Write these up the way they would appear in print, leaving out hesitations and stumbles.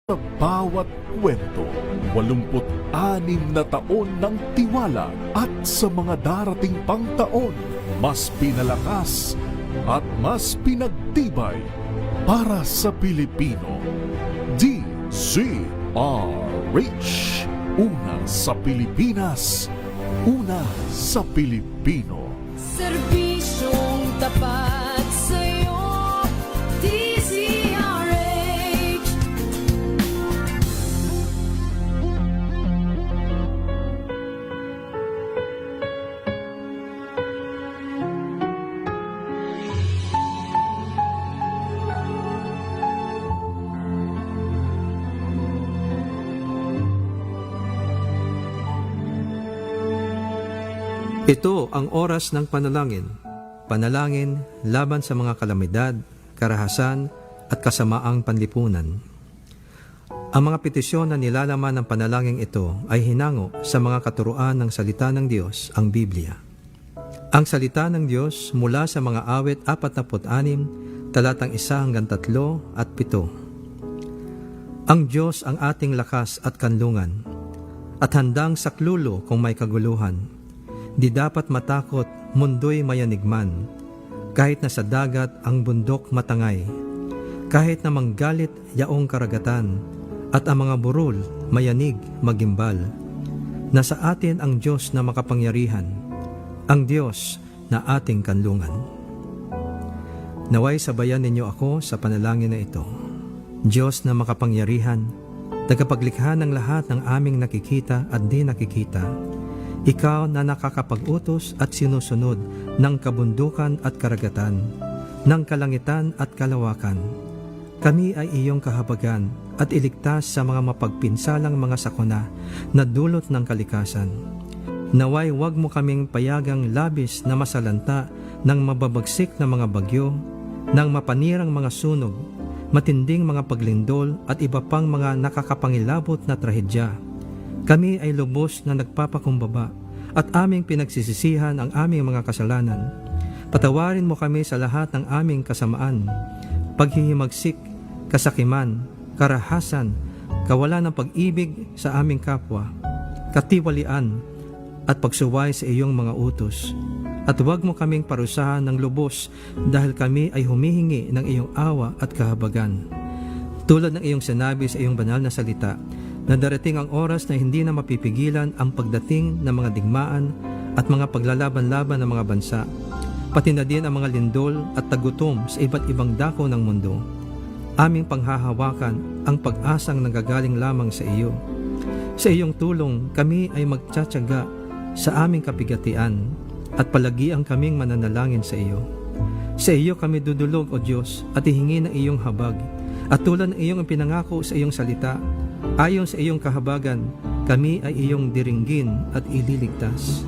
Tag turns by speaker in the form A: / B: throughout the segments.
A: Sa bawat kwento, 86 na taon ng tiwala at sa mga darating pang taon, mas pinalakas at mas pinagtibay para sa Pilipino. DZRH, una sa Pilipinas, una sa Pilipino.
B: Serbisyong tapat sa'yo, DZRH.
C: Ito ang oras ng panalangin. Panalangin laban sa mga kalamidad, karahasan at kasamaang panlipunan. Ang mga petisyon na nilalaman ng panalangin ito ay hinango sa mga katuruan ng salita ng Diyos, ang Biblia. Ang salita ng Diyos mula sa mga awit 46, talatang 1 hanggang 3 at 7. Ang Diyos ang ating lakas at kanlungan, at handang saklulo kung may kaguluhan. Di dapat matakot, mundo'y mayanigman, kahit na sa dagat ang bundok matangay, kahit na manggalit yaong karagatan, at ang mga burol mayanig magimbal. Nasa atin ang Diyos na makapangyarihan, ang Diyos na ating kanlungan. Naway sabayan ninyo ako sa panalangin na ito. Diyos na makapangyarihan, tagapaglikha ng lahat ng aming nakikita at di nakikita, Ikaw na nakakapag-utos at sinusunod ng kabundukan at karagatan, ng kalangitan at kalawakan. Kami ay iyong kahabagan at iligtas sa mga mapagpinsalang mga sakuna na dulot ng kalikasan. Naway huwag mo kaming payagang labis na masalanta ng mababagsik na mga bagyo, ng mapanirang mga sunog, matinding mga paglindol at iba pang mga nakakapangilabot na trahedya. Kami ay lubos na nagpapakumbaba at aming pinagsisisihan ang aming mga kasalanan. Patawarin mo kami sa lahat ng aming kasamaan, paghihimagsik, kasakiman, karahasan, kawalan ng pag-ibig sa aming kapwa, katiwalian at pagsuway sa iyong mga utos. At huwag mo kaming parusahan ng lubos dahil kami ay humihingi ng iyong awa at kahabagan. Tulad ng iyong sinabi sa iyong banal na salita, na darating ang oras na hindi na mapipigilan ang pagdating ng mga digmaan at mga paglalaban-laban ng mga bansa, pati na din ang mga lindol at tagutom sa iba't ibang dako ng mundo. Aming panghahawakan ang pag-asang nanggagaling lamang sa iyo. Sa iyong tulong, kami ay magtsatsaga sa aming kapigatian at palagiang kaming mananalangin sa iyo. Sa iyo kami dudulog, O Diyos, at ihingi ng iyong habag. At tulad ng iyong pinangako sa iyong salita, ayon sa iyong kahabagan, kami ay iyong diringgin at ililigtas.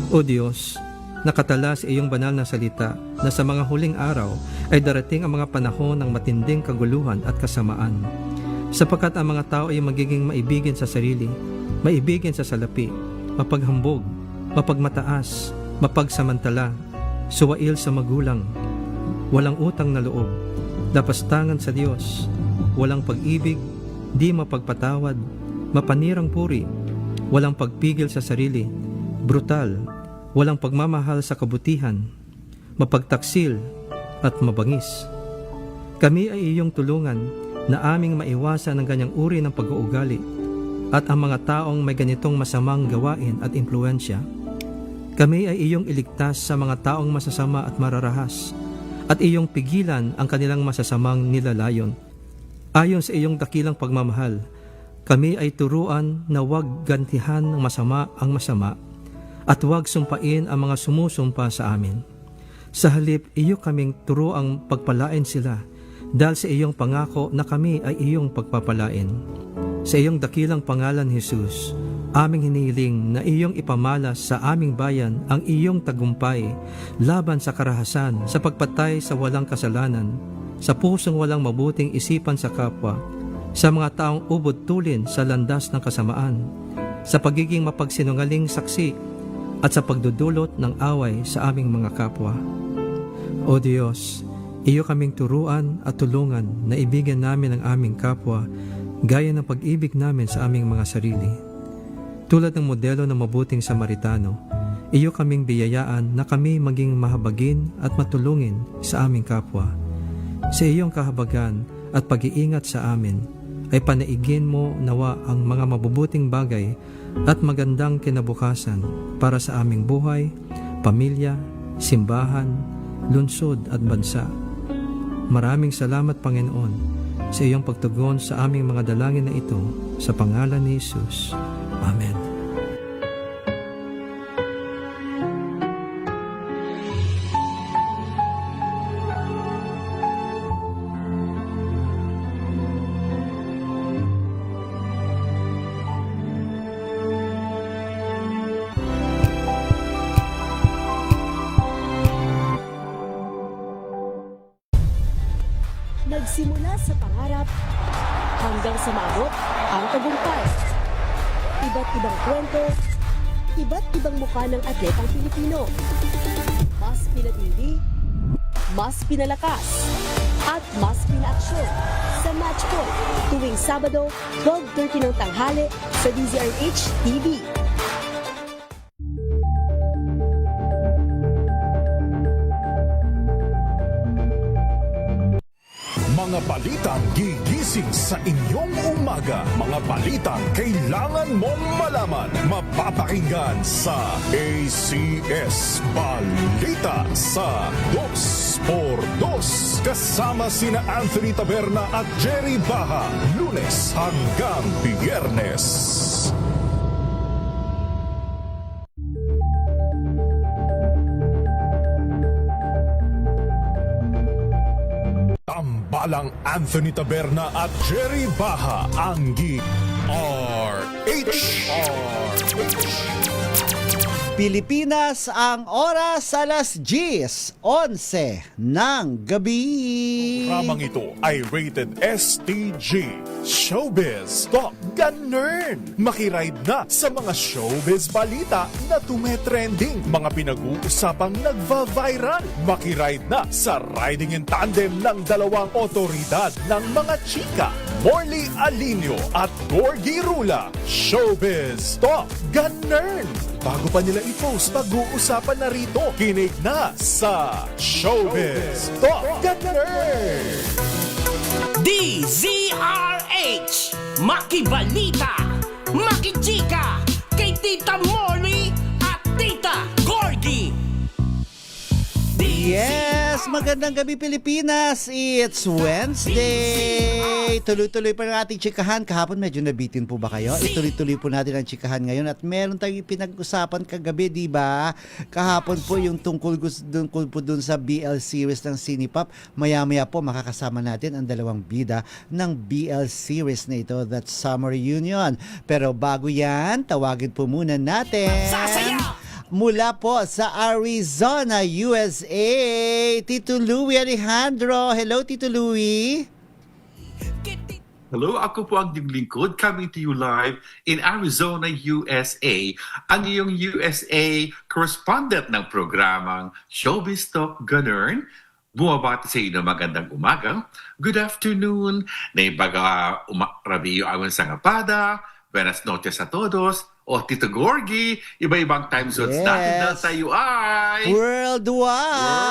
C: O Diyos, nakatala sa iyong banal na salita na sa mga huling araw ay darating ang mga panahon ng matinding kaguluhan at kasamaan, sapagkat ang mga tao ay magiging maibigin sa sarili, maibigin sa salapi, mapaghambog, mapagmataas, mapagsamantala, suwail sa magulang, walang utang na loob, lapastangan sa Diyos, walang pag-ibig, di mapagpatawad, mapanirang puri, walang pagpigil sa sarili, brutal, walang pagmamahal sa kabutihan, mapagtaksil at mabangis. Kami ay iyong tulungan na aming maiwasan ang ganyang uri ng pag-uugali at ang mga taong may ganitong masamang gawain at impluensya. Kami ay iyong iligtas sa mga taong masasama at mararahas at iyong pigilan ang kanilang masasamang nilalayon. Ayon sa iyong dakilang pagmamahal, kami ay turuan na huwag gantihan ng masama ang masama at huwag sumpain ang mga sumusumpa sa amin. Sa halip, iyo kaming turuang pagpalain sila dahil sa iyong pangako na kami ay iyong pagpapalain. Sa iyong dakilang pangalan, Jesus, aming hinihiling na iyong ipamalas sa aming bayan ang iyong tagumpay laban sa karahasan, sa pagpatay sa walang kasalanan, sa pusong walang mabuting isipan sa kapwa, sa mga taong ubod tulin sa landas ng kasamaan, sa pagiging mapagsinungaling saksi, at sa pagdudulot ng away sa aming mga kapwa. O Diyos, Iyo kaming turuan at tulungan na ibigan namin ang aming kapwa gaya ng pag-ibig namin sa aming mga sarili. Tulad ng modelo ng mabuting Samaritano, iyo kaming biyayaan na kami maging mahabagin at matulungin sa aming kapwa. Sa iyong kahabagan at pag-iingat sa amin, ay panaigin mo nawa ang mga mabubuting bagay at magandang kinabukasan para sa aming buhay, pamilya, simbahan, lungsod at bansa. Maraming salamat, Panginoon, sa iyong pagtugon sa aming mga dalangin na ito sa pangalan ni Jesus. Amen.
D: Nagsimula sa pangarap hanggang sa maabot ang tagumpay. Iba't ibang kwento, iba't ibang mukha ng atletang Pilipino. Mas pinatindi, mas pinalakas, at mas pinaaksyon sa Match Point tuwing Sabado, 12:30 ng tanghali sa DZRH TV.
A: Mga balitang gigising sa inyong umaga. Mga balitang kailangan mong malaman. Mapapakinggan sa ACS Balita sa 2x2. Kasama sina Anthony Taberna at Jerry Baha. Lunes hanggang Biyernes. Tambalang Anthony Taberna at Jerry Baha ang RH.
E: Pilipinas, ang oras alas 10:11 ng gabi.
A: Programang ito ay rated STG. Showbiz Talk Ganern. Makiride na sa mga showbiz balita na tumetrending. Mga pinag-uusapang nagva-viral. Makiride na sa riding in tandem ng dalawang otoridad ng mga chika. Morley Alinio at Gorgie Rula. Showbiz Talk Ganern. Bago pa nila i-post, pag-uusapan na rito. Kinig na sa Showbiz Talk Ganern.
F: DZRH Makibalita, Makichika, kay Tita Molly at Tita Gorgie.
E: Yes, magandang gabi Pilipinas. It's Wednesday. Tuloy-tuloy pa ng ating chikahan. Kahapon medyo nabitin po ba kayo? Ituloy-tuloy po natin ang chikahan ngayon at meron tayong pinag-usapan kagabi, di ba? Kahapon po yung tungkol po dun sa BL series ng Cinepop. Maya-maya po makakasama natin ang dalawang bida ng BL series na ito, that's Summer Reunion. Pero bago yan, tawagin po muna natin mula po sa Arizona, USA, Tito Louie Alejandro. Hello, Tito Louie.
G: Hello, ako po ang inyong lingkod, coming to you live in Arizona, USA. Ang iyong USA correspondent ng programang Showbiz Talk Ganern. Bumabati sa inyo magandang umaga. Good afternoon. Naibaga rabiyo awan sa ngapada. Buenas noches a todos. O Tito Gorgie, iba-ibang time zones natin dahil tayo ay
E: Worldwide!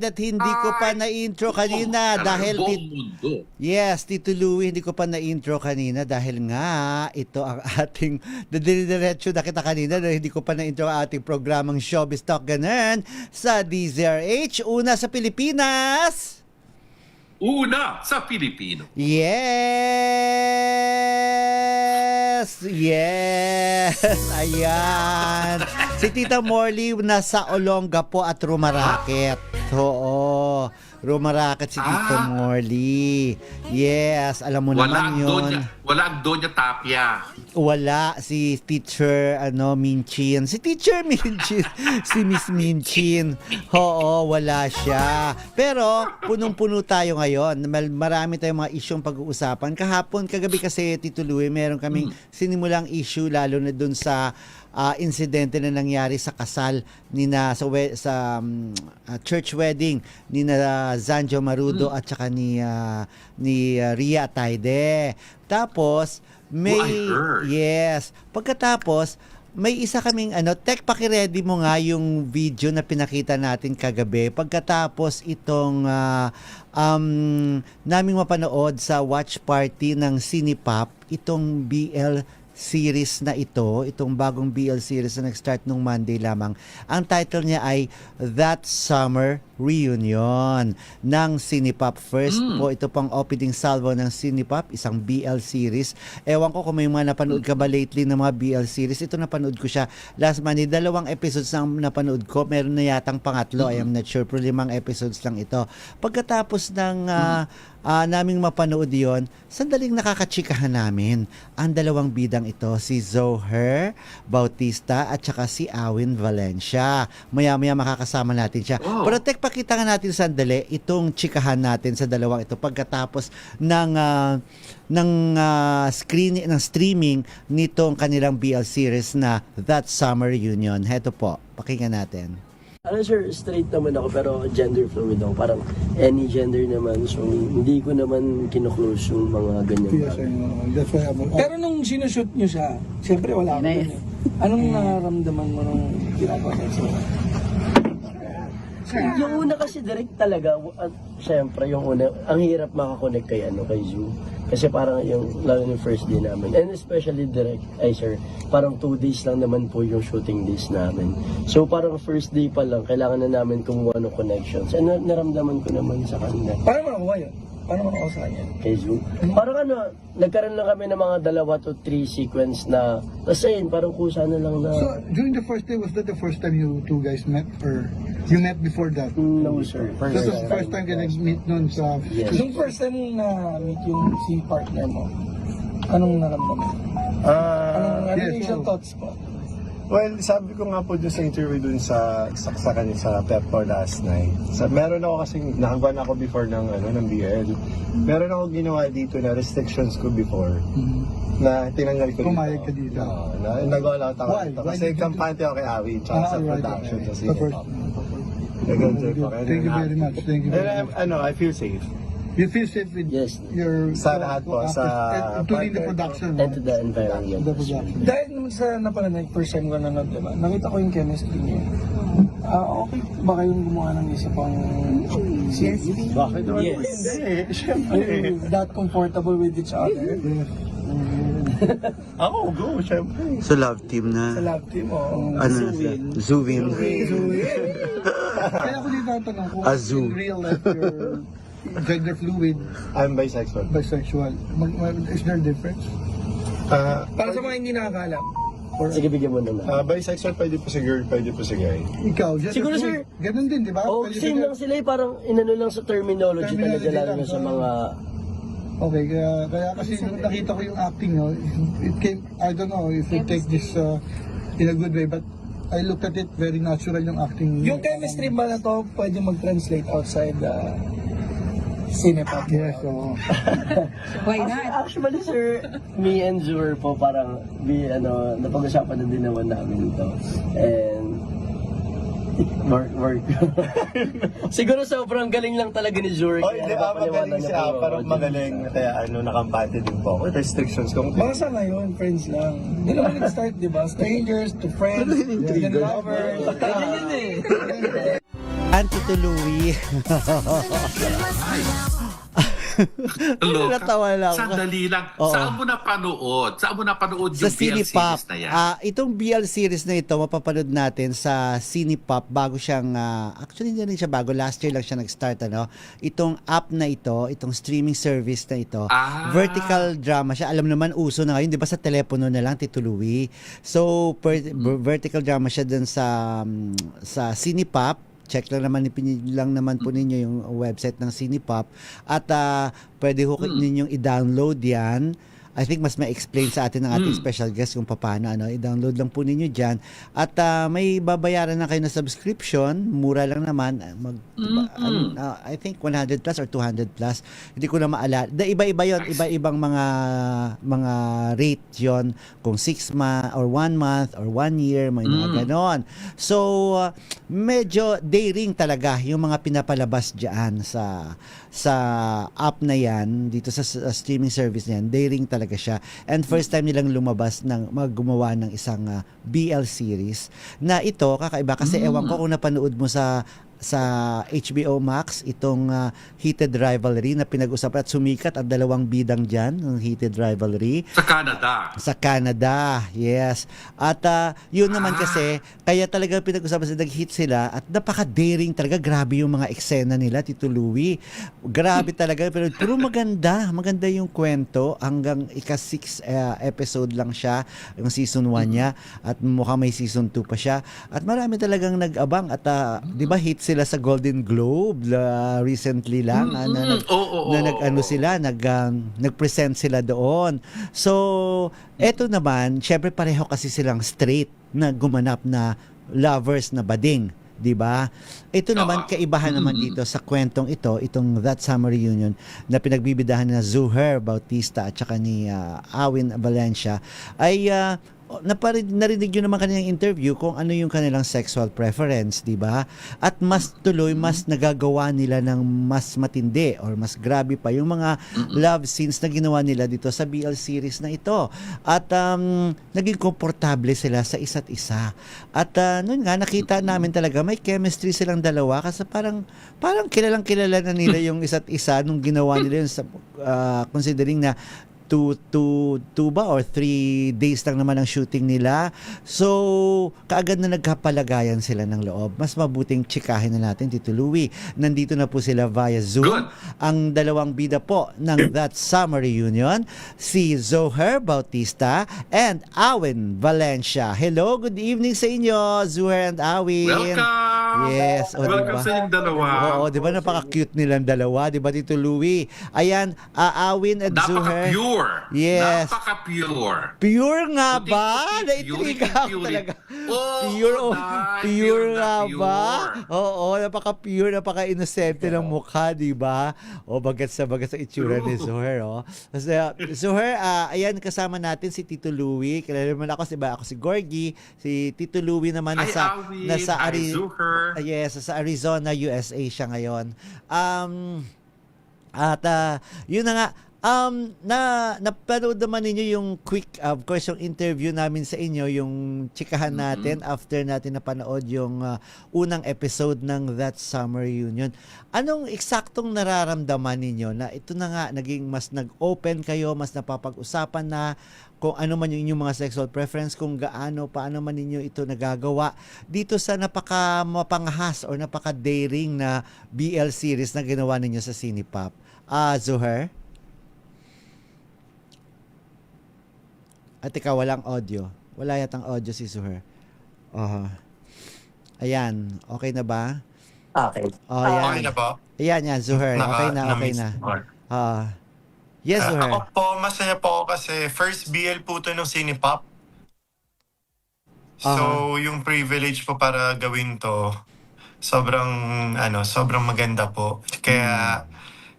E: At hindi ko pa na-intro kanina dahil
G: mundo.
E: Yes, Tito Louie, hindi ko pa na-intro kanina dahil nga ito ang ating diretso na kita kanina dahil hindi ko pa na-intro ang ating programang Showbiz Talk Ganern sa DZRH. Una sa Pilipinas.
G: Una sa Pilipino.
E: Yes! Yes! Ayan. Si Tita Morley nasa Olonga po at rumaraket. Oo. Rumaraket si Tita Morley. Yes, alam mo naman yun.
G: Wala ang Doña Tapia.
E: Wala si Teacher Minchin. Si Teacher Minchin. Si Miss Minchin. Oo, wala siya. Pero punong-puno tayo ngayon. Marami tayong mga isyong pag-uusapan. Kahapon, kagabi kasi Tito Louie, meron kaming sinimulang issue lalo na dun sa insidente na nangyari sa kasal sa church wedding ni na Zanjo Marudo at saka ni Ria Ataide. Tapos may
G: I heard.
E: yes, pagkatapos may isa kaming Tek, paki-ready mo nga yung video na pinakita natin kagabi. Pagkatapos itong naming mapanood sa watch party ng Cinepop, itong BL series na itong bagong BL series na nag-start nung Monday lamang. Ang title niya ay That Summer Reunion ng Cinepop. First po, ito pang opening salvo ng Cinepop, isang BL series. Ewan ko kung may mga napanood ka ba lately ng mga BL series. Ito napanood ko siya last Monday. 2 episodes ang napanood ko. Meron na yatang pangatlo. I am not sure, pero 5 episodes lang ito. Pagkatapos ng naming mapanood yon, sandaling nakakachikahan namin ang 2 bidang ito, si Zoher Bautista at saka si Awin Valencia. Maya-maya makakasama natin siya.
G: Oh.
E: Pero pakita nga natin sandali itong chikahan natin sa 2 ito pagkatapos ng streaming nitong kanilang BL series na That Summer Reunion. Heto po, pakinggan natin.
H: Sir, straight naman ako pero gender fluid ako. Parang any gender naman. So, hindi ko naman kino-close yung mga ganyan.
I: Yes, I know. That's why pero nung sinushoot nyo siya, siyempre wala ka dun eh. Anong nararamdaman mo nung ginagawa niya?
H: Yung una kasi direct talaga, at syempre yung una, ang hirap makakonect kay Zoo. Kasi parang yung, lalo yung first day namin. And especially direct, parang 2 days lang naman po yung shooting days namin. So parang first day pa lang, kailangan na namin kumuha ng connections. And naramdaman ko naman sa kanila.
I: Paano mo nakuha yun? Paano mo nakuha sa kanya?
H: Kay Zoo. Parang nagkaroon lang kami ng mga 2 to 3 sequence na, kasi parang kusa na lang na.
I: So, during the first day, was that the first time you two guys met? Or you met before that?
H: No, sir.
I: That was the first time ka nag-meet nun sa...
H: Yes.
I: Nung first time na-meet yung si partner mo, anong naramdaman? Anong initial thoughts mo?
J: Well, sabi ko nga po dun sa interview dun sa kanya sa Pep Talk last night. Meron ako kasing nakagawa na ako before ng BL. Meron ako ginawa dito na restrictions ko before. Na tinanggal ko dito.
I: Pumayag ka dito.
J: Nagawa lang ako
I: Why?
J: dito.
I: Why
J: Kasi
I: did you
J: kampante ako kay Awi tsaka sa production sa
I: The first.
J: Cinepop. Nag-enjoy pa kayo.
I: Thank you very much. Thank you very much.
J: I feel safe.
I: You feel safe with
H: Yes.
I: your...
J: Sa lahat po, sa
I: including the
J: partner.
I: production.
H: And to the environment.
I: The production. Dahil naman sa napanood, first time ko nanonood, diba? Nakita ko yung chemistry niyo. Okay ba kayong gumawa ng isa pang series?
J: Bakit naman?
H: Yes.
J: Hindi. Siyempre.
I: Are you that comfortable with each other?
J: Ako, go. Siyempre.
E: Sa love team
I: Sa
E: na
I: love team o?
E: Zuvin.
I: Kaya ako dito natanong kung
E: Azu.
I: in real life you're gender fluid,
J: I'm bisexual.
I: bisexual. Is there a difference? Para sa mga hindi nakakalam.
H: Sige, bigyan mo naman.
J: Bisexual pwede po si girl, pwede po si guy.
I: Ikaw, gender
H: Siguro,
I: fluid.
H: sir.
I: Ganun din, di ba?
H: Oh,
I: Pwede
H: same
I: sa-
H: lang sila parang inano lang sa terminology talaga
I: Terminology
H: lalo
I: lang,
H: na sa
I: so-
H: mga
I: Okay, kaya kasi nung nakita ko yung acting nyo, it came, I don't know if you take this in a good way, but I looked at it very natural yung acting. Yung chemistry ba na to pwede mag-translate outside Cinepop? Yes, so...
H: Actually, sir, me and Zur po parang napag-usapan na din naman namin ito. And work. Siguro sobrang galing lang talaga ni Zur.
J: Oh, hindi ba magaling siya? Parang magaling. Kaya nakampante din po ako. Restrictions ko.
I: Mga sa ngayon, friends lang. Hindi naman nag-start, di ba? Strangers to friends, to lovers. Ganyan eh.
E: Tito Louie.
G: Loka.
E: Natawa lang.
G: Sandali lang.
E: Oo.
G: Saan mo napanood? Saan mo napanood
E: Sa
G: yung BL
E: Cinepop.
G: series na yan?
E: Itong BL series na ito, mapapanood natin sa Cinepop bago siyang, actually hindi rin siya bago, last year lang siya nag-start, Itong app na ito, itong streaming service na ito, vertical drama siya. Alam naman, uso na ngayon, di ba sa telepono na lang, Tito Louie? So, vertical drama siya dun sa Cinepop. Check lang naman po ninyo yung website ng Cinepop at pwede ho ninyong i-download yan I think mas ma-explain sa atin ng ating special guest kung paano. I-download lang po ninyo dyan. At may babayaran na kayo na subscription. Mura lang naman. I think 100 plus or 200 plus. Hindi ko na maalala. Iba-iba yon, iba-ibang mga rate yon, kung 6 months or 1 month or 1 year, may mga ganon. So medyo daring talaga yung mga pinapalabas diyan sa app na yan, dito sa streaming service na yan. Daring talaga siya. And first time nilang lumabas ng gumawa ng isang BL series na ito kakaiba kasi ewan ko kung napanood mo sa HBO Max itong Heated Rivalry na pinag-usapan at sumikat ang dalawang bidang dyan ng Heated Rivalry sa Canada, yes. At yun naman kasi kaya talaga pinag-usapan sila, nag-hit sila at napaka-daring talaga. Grabe yung mga eksena nila, Tito Louie, grabe talaga, pero maganda yung kwento. Hanggang ika-6 episode lang siya, yung season 1 niya, at mukhang may season 2 pa siya, at marami talagang nag-abang. At di ba hit sila sa Golden Globe recently lang nag-present sila doon. So eto naman, syempre pareho kasi silang straight na gumanap na lovers na bading, 'di ba? Ito naman kaibahan naman dito sa kwentong itong That Summer Reunion na pinagbibidahan na Zuher Bautista at saka ni Awin Valencia ay narinig nyo naman kanilang interview kung ano yung kanilang sexual preference, di ba? At mas nagagawa nila ng mas matindi or mas grabe pa yung mga love scenes na ginawa nila dito sa BL series na ito. At naging komportable sila sa isa't isa. At noon nga, nakita namin talaga may chemistry silang dalawa kasi parang kilalang-kilala na nila yung isa't isa nung ginawa nila yun considering na 2 ba or 3 days lang naman ang shooting nila. So, kaagad na nagkapalagayan sila ng loob. Mas mabuting tsikahin na natin, Tito Louie. Nandito na po sila via Zoom.
G: Good.
E: Ang dalawang bida po ng That Summer Reunion, si Zuher Bautista and Awin Valencia. Hello, good evening sa inyo, Zuher and Awin.
G: Welcome!
E: Yes.
G: Welcome
E: diba?
G: sa inyong dalawa.
E: Oo, di ba napaka-cute nilang dalawa? Di ba, Tito Louie? Ayan, Awin at Zuher.
G: Napaka-pure.
E: Yes.
G: Napaka-pure.
E: Pure nga ba?
G: Cutie,
E: Naitriga ako
G: cutie.
E: talaga.
G: Oh,
E: Pure nga
G: pure.
E: ba? Oo, napaka-pure, napaka-inosente ng mukha, di ba? O, bagat sa itsura ni Zuher, oh. Kasi, Zuher, ayan, kasama natin si Tito Louie. Kilala naman ako, ako si Gorgie. Si Tito Louie naman nasa
G: Zuher.
E: yes, sa Arizona, USA siya ngayon. Yun na nga, napanood naman ninyo yung quick, of course, yung interview namin sa inyo, yung chikahan natin after natin napanood yung unang episode ng That Summer Reunion. Anong eksaktong nararamdaman ninyo na ito na nga, naging mas nag-open kayo, mas napapag-usapan na kung ano man yung inyong mga sexual preference, kung paano man ninyo ito nagagawa dito sa napaka-mapangahas or napaka-daring na BL series na ginawa ninyo sa Cinepop. Zuher? At ikaw, walang audio. Wala yatang audio si Zuher. Ayan, okay na ba?
K: Okay.
E: Ayan.
J: Okay na ba?
E: Ayan, Zuher. Okay na. Yes, Zuher.
J: Ako po, masaya po ako kasi first BL po ito ng Cinepop. So, yung privilege po para gawin to, sobrang maganda po. Kaya,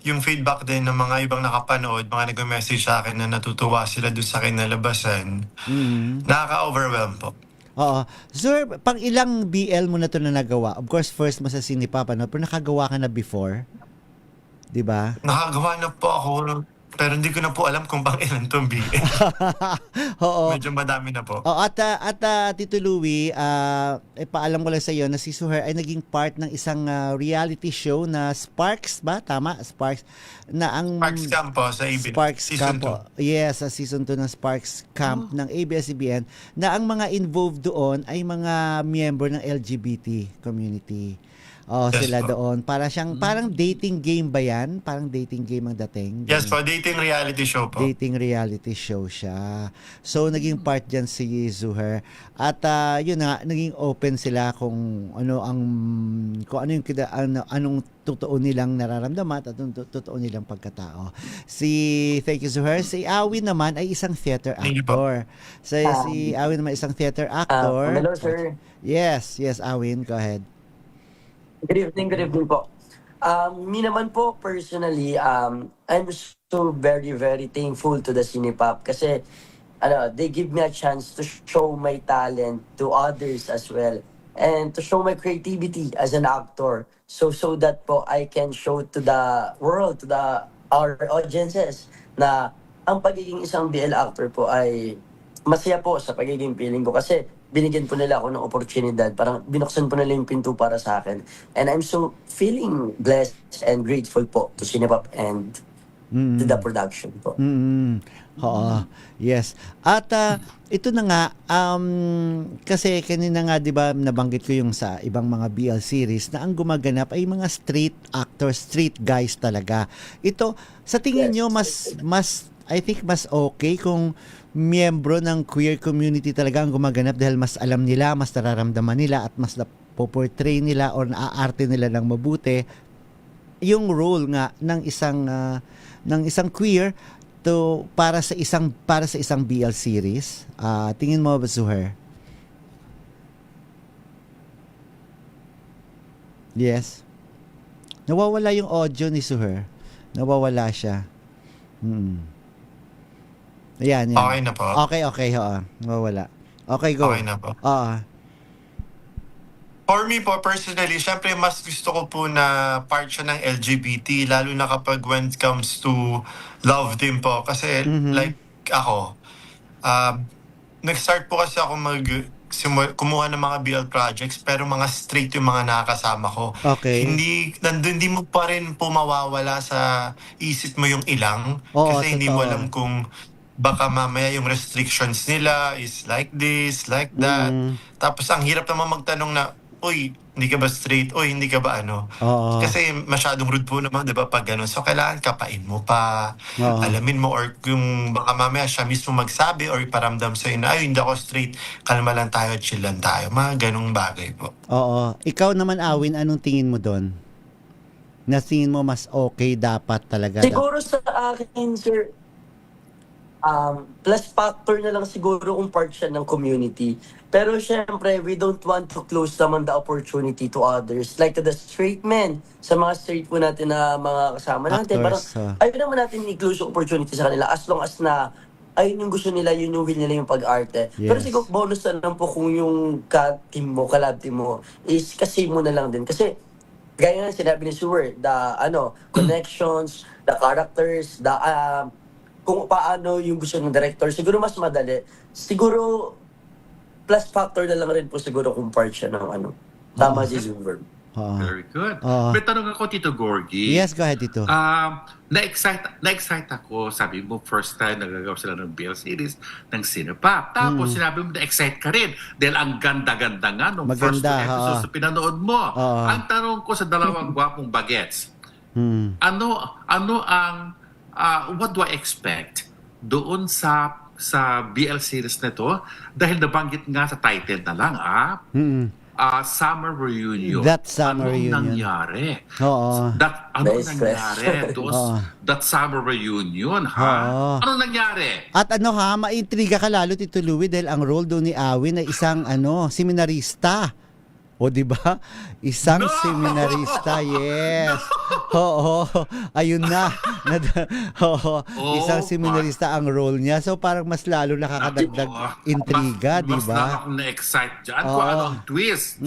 J: yung feedback din ng mga ibang nakapanood, mga nag-message sa akin na natutuwa sila doon sa kinalabasan, nakaka-overwhelm po.
E: Oo. Zuher, pang ilang BL mo na ito na nagawa? Of course, first mo sa Cinepop, pero nakagawa ka na before? Di ba?
J: Nakagawa na po ako, pero hindi ko na po alam kung pang ilan itong BL.
E: Oo.
J: Medyo madami na po.
E: At Tito Louie, paalam ko lang sa iyo na si Zuher ay naging part ng isang reality show na Sparks ba? Tama? Sparks.
J: Sparks Camp po sa ABS.
E: Sparks
J: Season
E: Camp. Yes, sa season 2 ng Sparks Camp ng ABS-CBN na ang mga involved doon ay mga miyembro ng LGBT community. Oh,
J: Yes
E: sila
J: po.
E: doon. Parang dating game ba 'yan? Parang dating game ang dating.
J: Yes po, dating reality show po.
E: Dating reality show siya. So naging part diyan si Zuher. At yun na, naging open sila kung ano yung anong totoo nilang nararamdaman at anong totoo nilang pagkatao. Thank you Zuher. Si Awin naman ay isang theater
J: Thank you po.
E: actor. Si Awin naman isang theater actor.
H: Hello, sir.
E: Yes, Awin, go ahead.
H: Good evening po. Me naman po, personally, I'm so very, very thankful to the Cinepop kasi they give me a chance to show my talent to others as well and to show my creativity as an actor. So that po I can show to the world, to our audiences na ang pagiging isang BL actor po ay masaya po sa pagiging feeling ko kasi binigyan po nila ako ng oportunidad. Parang binuksan po nila yung pinto para sa akin. And I'm so feeling blessed and grateful po to Cinepop and to the production po.
E: Oo. Yes. At ito na nga, kasi kanina nga 'di ba nabanggit ko yung sa ibang mga BL series na ang gumaganap ay mga street actors, street guys talaga. Ito, sa tingin nyo mas I think mas okay kung miyembro ng queer community talaga ang gumaganap dahil mas alam nila, mas nararamdaman nila at mas napoportray nila or naaarte nila ng mabuti yung role nga ng isang queer para sa isang BL series. Tingin mo ba, Zuher? Yes. Nawawala yung audio ni Zuher. Nawawala siya. Ayan.
J: Okay na po.
E: Okay. Oo. Nawawala. Okay, go.
J: Okay na po.
E: Oo.
J: For me po, personally, syempre mas gusto ko po na part siya ng LGBT, lalo na kapag when it comes to love din po. Kasi like ako, nag-start po kasi ako kumuha ng mga BL projects, pero mga straight yung mga nakakasama ko.
E: Okay.
J: Hindi mo pa rin po mawawala sa isip mo yung ilang.
E: Oo,
J: Kasi hindi mo
E: totoo.
J: alam kung baka mamaya yung restrictions nila is like this, like that. Tapos ang hirap naman magtanong na, uy, hindi ka ba straight? Uy, hindi ka ba ano?
E: Oo.
J: Kasi masyadong rude po naman, di ba, pag gano'n. So, kailangan kapain mo pa,
E: Oo.
J: alamin mo, or kung baka mamaya siya mismo magsabi or iparamdam sa'yo na, ay, hindi ako straight, kalma lang tayo, chill lang tayo. Mga ganong bagay po.
E: Oo. Ikaw naman, Awin, anong tingin mo doon? Na tingin mo mas okay dapat talaga?
H: Siguro sa akin, sir, plus factor na lang siguro kung part siya ng community. Pero syempre, we don't want to close naman the opportunity to others. Like to the straight men, sa mga straight po natin na mga kasama natin. Parang
E: Actors,
H: ayaw naman natin i-close yung opportunity sa kanila as long as na ayun yung gusto nila, yun yung will nila yung pag-arte. Pero
E: Yes.
H: siguro bonus na lang po kung yung ka-team mo, kalab team mo, is kasi mo na lang din. Kasi gaya nga sinabi ni Stuart, connections, the characters, kung paano yung gusto ng director, siguro mas madali. Siguro, plus factor na lang rin po siguro kung part siya ng tama si Zuber.
E: Oo.
G: Very good.
E: Oo.
G: May tanong ako, Tito Gorgie.
E: Yes, go ahead, Tito.
G: Na-excite ako. Sabi mo, first time nagagawa sila ng BL series ng Cinepop. Tapos sinabi mo, na-excite ka rin. Dahil ang ganda-ganda nga nung first two
E: Maganda,
G: episodes na pinanood mo.
E: Oo.
G: Ang tanong ko sa dalawang gwapong bagets, what do I expect doon sa BL series na to? Dahil nabanggit nga sa title na lang, Summer Reunion.
E: That Summer
G: Anong
E: Reunion.
G: nangyari?
E: Oo.
G: Anong
H: Nice
G: nangyari
H: question.
G: doon?
E: Oo.
G: That Summer Reunion, ha?
E: Oo.
G: Anong nangyari?
E: At maintriga ka lalo, Tito Louie, dahil ang role doon ni Awin ay isang seminarista. O, di ba? Isang
G: No!
E: seminarista, yes. Oo, ayun na. Oo, isang seminarista ang role niya. So, parang mas lalo nakakadagdag intriga, di
G: Mas
E: ba?
G: lang akong na-excite dyan kung
E: Oo.
G: ano ang twist.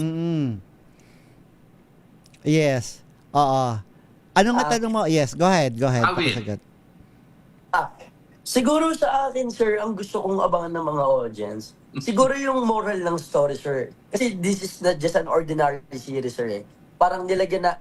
E: Yes. Oo. Ano nga tanong mo? Yes, go ahead.
G: Awin.
E: Pakisagot.
H: Siguro sa akin, sir, ang gusto kong abangan ng mga audience, siguro yung moral ng story, sir. Kasi this is not just an ordinary series, sir. Parang nilagyan na,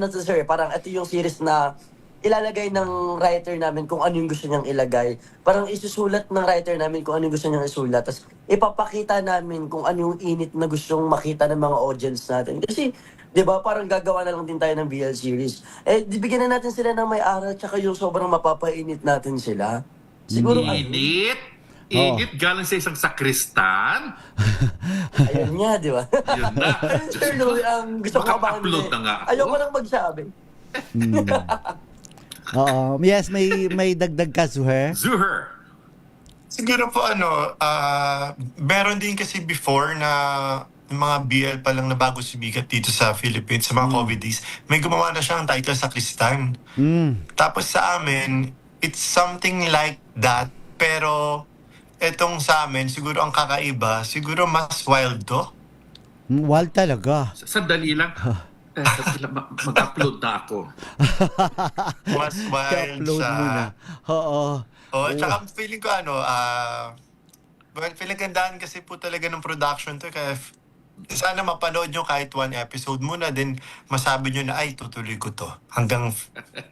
H: sir, parang ito yung series na ilalagay ng writer namin kung ano yung gusto niyang ilagay. Parang isusulat ng writer namin kung ano yung gusto niyang isulat. Tapos ipapakita namin kung ano yung init na gustong makita ng mga audience natin. Kasi, di ba, parang gagawa na lang din tayo ng BL series. Bigyan na natin sila ng may aral tsaka yung sobrang mapapainit natin sila. Siguro,
G: Init? Init galing sa isang sakristan?
H: ayun nga, di ba?
G: Yun na.
H: Ayun, Sir Louie, ang gusto ko
G: Makapag-upload na nga ako.
H: Ayoko lang magsabi.
E: Oo. Yes, may dagdag ka, Zuher?
G: Zuher.
J: Siguro po meron din kasi before na yung mga BL pa lang na bago sumikat dito sa Philippines, sa mga COVID days, may gumawa na siyang title sa Kristan. Tapos sa amin, it's something like that, pero etong sa amin, siguro ang kakaiba, siguro mas wild to.
E: Wild talaga.
G: Sandali lang. Mag-upload na ako.
J: Mas wild
E: I-upload
J: siya.
E: mo na. Oo.
J: Oh, tsaka feeling ko feeling gandaan kasi po talaga ng production to, kaya sana mapanood nyo kahit one episode muna, then masabi nyo na, ay, tutuloy ko to hanggang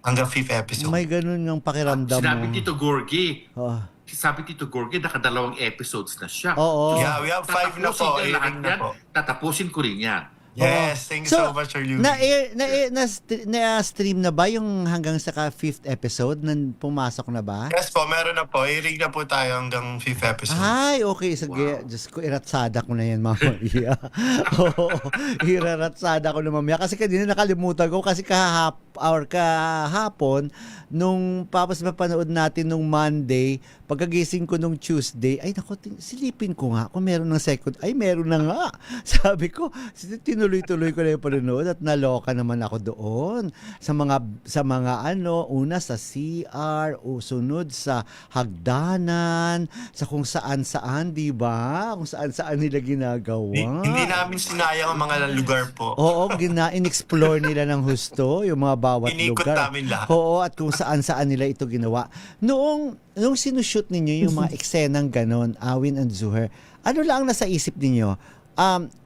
J: 5th episode.
E: May ganun yung pakiramdam mo.
G: Sinabi Tito Gorgie.
E: Oh.
G: Sabi Tito Gorgie, nakadalawang episodes na siya.
E: Oo.
J: Yeah, we have 5 na po.
G: Tatapusin niya lahat
J: Airing na
G: yan.
J: po.
G: Tatapusin ko rin yan.
J: Yes, thank you so much, Sir Louie.
E: Na-stream na ba yung hanggang sa 5th episode? Pumasok na ba?
J: Yes po, meron na po. Airing na po tayo hanggang 5th episode.
E: Ay, okay. Sige, Diyos ko, iratsada ko na yan, mamaya. Oo, iraratsada ko na mamaya. Kasi kanina nakalimutan ko kasi kahapon, nung papos mapanood natin nung Monday, pagkagising ko nung Tuesday, ay naku, silipin ko nga kung meron ng second. Ay, meron na nga. Sabi ko, tinuloy-tuloy ko na yung panonood at naloka naman ako doon. Sa mga una sa CR, o sunod sa hagdanan, sa kung saan-saan, di ba? Kung saan-saan nila ginagawa.
J: Hindi namin sinayang ang mga lugar po.
E: Oo, in-explore nila ng husto yung mga bawat
J: Inikot
E: lugar.
J: namin lahat.
E: Oo, at kung saan-saan nila ito ginawa. Noong sinushoot ninyo yung mga eksenang ganon, Awin and Zuher, ano lang ang nasa isip ninyo?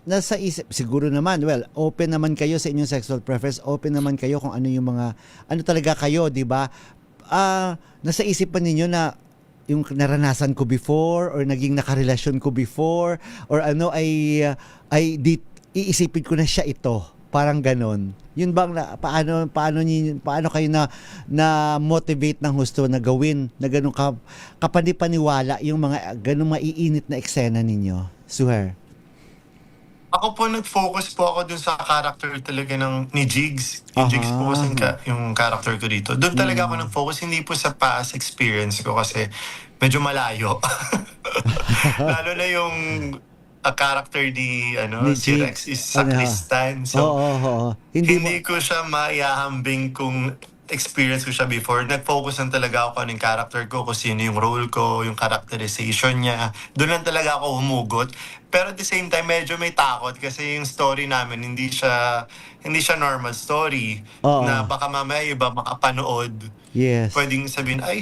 E: Nasa isip, siguro naman, well, open naman kayo sa inyong sexual preference, open naman kayo kung ano yung mga, ano talaga kayo, di ba? Nasa isip pa ninyo na yung naranasan ko before or naging nakarelasyon ko before or ano iisipin ko na siya ito. Parang ganon. Yun bang paano kayo na motivate ng husto na gawin na ganun kapanipaniwala yung mga ganung maiinit na eksena ninyo? Suher.
J: Ako po, nag-focus po ako dun sa character talaga ni Jigs. Yung Jigs po kasi yung character ko dito. Doon talaga ako nag-focus, hindi po sa past experience ko kasi medyo malayo. Lalo na yung character ni si Rex is sakristan. So, hindi ko siya maihahambing kung experience ko siya before. Nag-focus lang talaga ako yung character ko, kung sino yung role ko, yung characterization niya. Doon lang talaga ako humugot. Pero at the same time, medyo may takot kasi yung story namin, hindi siya normal story. Na baka mamaya iba makapanood.
E: Yes.
J: Pwedeng sabihin, ay,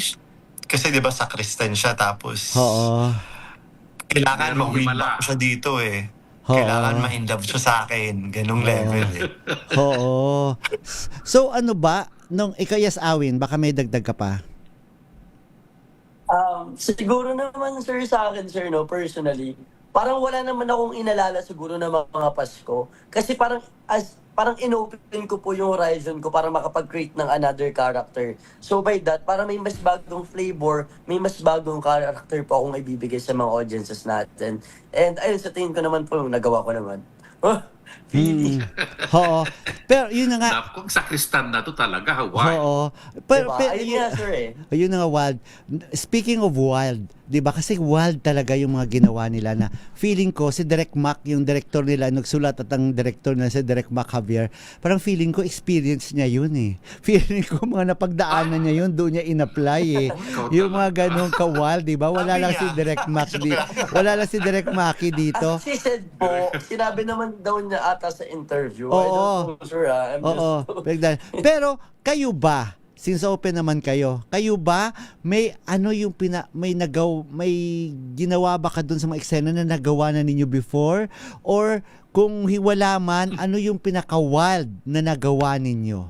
J: kasi di ba sakristan siya, tapos kailangan
G: Merong
J: ma-read
G: himala.
J: back siya dito eh. Kailangan ma-in-love siya sa akin. Ganong level eh.
E: Oo. So ano ba, nung ikayas Awin, baka may dagdag ka pa?
H: Siguro naman, sir, sa akin, sir, no, personally, parang wala naman akong inalala siguro na mga Pasko. Kasi parang inopen ko po yung horizon ko para makapag-create ng another character. So by that, parang may mas bagong flavor, may mas bagong character po akong ibibigay sa mga audiences natin. And ayun, sa tingin ko naman po, nagawa ko naman.
E: Oo. Pero yun na nga.
G: Kung sakristan na to talaga, Hawaii.
E: Oo.
H: Diba? Ayun nga, sir eh.
E: Ayun na nga, wild. Speaking of wild, di ba? Kasi wild talaga yung mga ginawa nila na feeling ko si Direk Mac, yung director nila, nagsulat at ang director na si Direk Mac Javier, parang feeling ko experience niya yun eh. Feeling ko mga napagdaanan niya yun, doon niya in-apply eh. Yung mga ganong ka-wild, di ba? Wala lang si Direk Mac wala lang si Direk Maki dito.
H: As she said po, sinabi naman daw niya ata sa interview.
E: Oo.
H: I don't know, sir. I'm just...
E: Pero kayo ba, since open naman kayo ba may may ginawa ba ka doon sa mga eksena na nagawa na ninyo before, or kung wala man, ano yung pinaka-wild na nagawa ninyo?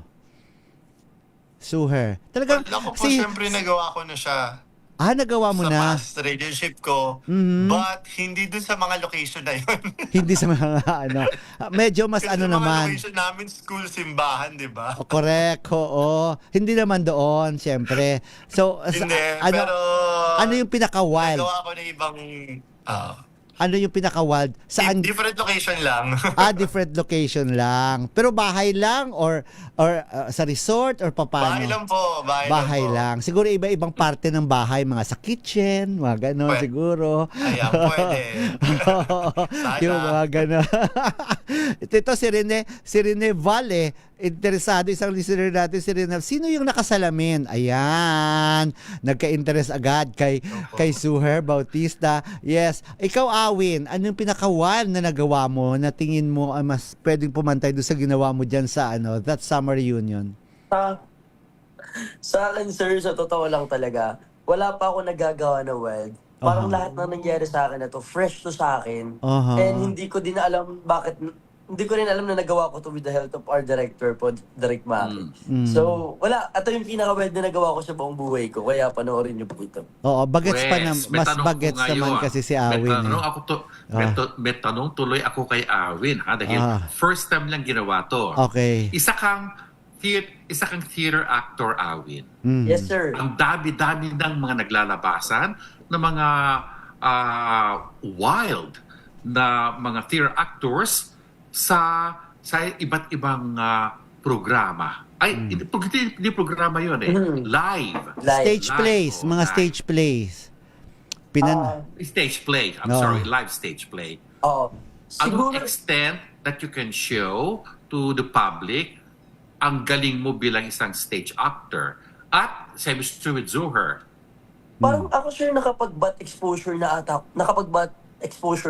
E: Suher? Talagang,
J: Ako po, syempre nagawa ko na siya
E: nagawa mo
J: sa
E: na.
J: past relationship ko.
E: Mhm.
J: But hindi dun sa mga location na yun.
E: Hindi sa mga medyo mas
J: Kasi
E: ano
J: mga
E: naman.
J: location namin, school, simbahan, di ba?
E: Correct, oo. Hindi naman doon, syempre. So,
J: Hindi,
E: ano,
J: pero
E: ano yung pinaka-wild?
J: nagawa ko na ibang
E: Ano yung pinaka-wild? Saan?
J: different location lang.
E: Different location lang. Pero bahay lang or sa resort or papaano?
J: Bahay lang po.
E: Bahay
J: lang po.
E: lang. Siguro iba-ibang parte ng bahay, mga sa kitchen, mga gano'n
J: Pwede.
E: siguro.
J: Ayan, pwede.
E: Yung mga gano'n. Ito si Rene Valle, interesado, isang listener natin, si Rene. Sino yung nakasalamin? Ayan. Nagka-interest agad kay Suher Bautista. Yes. Ikaw, Awin, ano yung pinaka-wild na nagawa mo na tingin mo ay mas pwedeng pumantay doon sa ginawa mo dyan sa that summer reunion?
H: Sa akin, sir, sa totoo lang talaga, wala pa ako nagagawa na wild. Parang lahat na nangyari sa akin na to, fresh to sa akin. And hindi ko din alam hindi ko rin alam na nagawa ko to with the help of our director po, Direk Maki. So, wala. Ito yung pinaka-wild na nagawa ko sa buong buhay ko. Kaya panoorin niyo po ito.
E: Oo, bagets pa na,
G: may
E: mas
G: tanong
E: bagets
G: ko ngayon,
E: naman kasi si Awin.
G: May tanong tuloy ako kay Awin, ha? Dahil first time lang ginawa to.
E: Okay.
G: Isa kang theater actor, Awin.
H: Yes, sir.
G: Ang dami-dami ng mga naglalabasan ng mga wild na mga theater actors sa iba't ibang programa. Ay, hindi programa yun eh. Live.
E: Stage
G: Live,
E: plays, mga
G: live.
E: stage plays.
G: Stage play. I'm
E: No.
G: sorry, live stage play. Anong extent that you can show to the public ang galing mo bilang isang stage actor? At same is true with Zuher.
H: Parang ako, sir, nakapag-bat exposure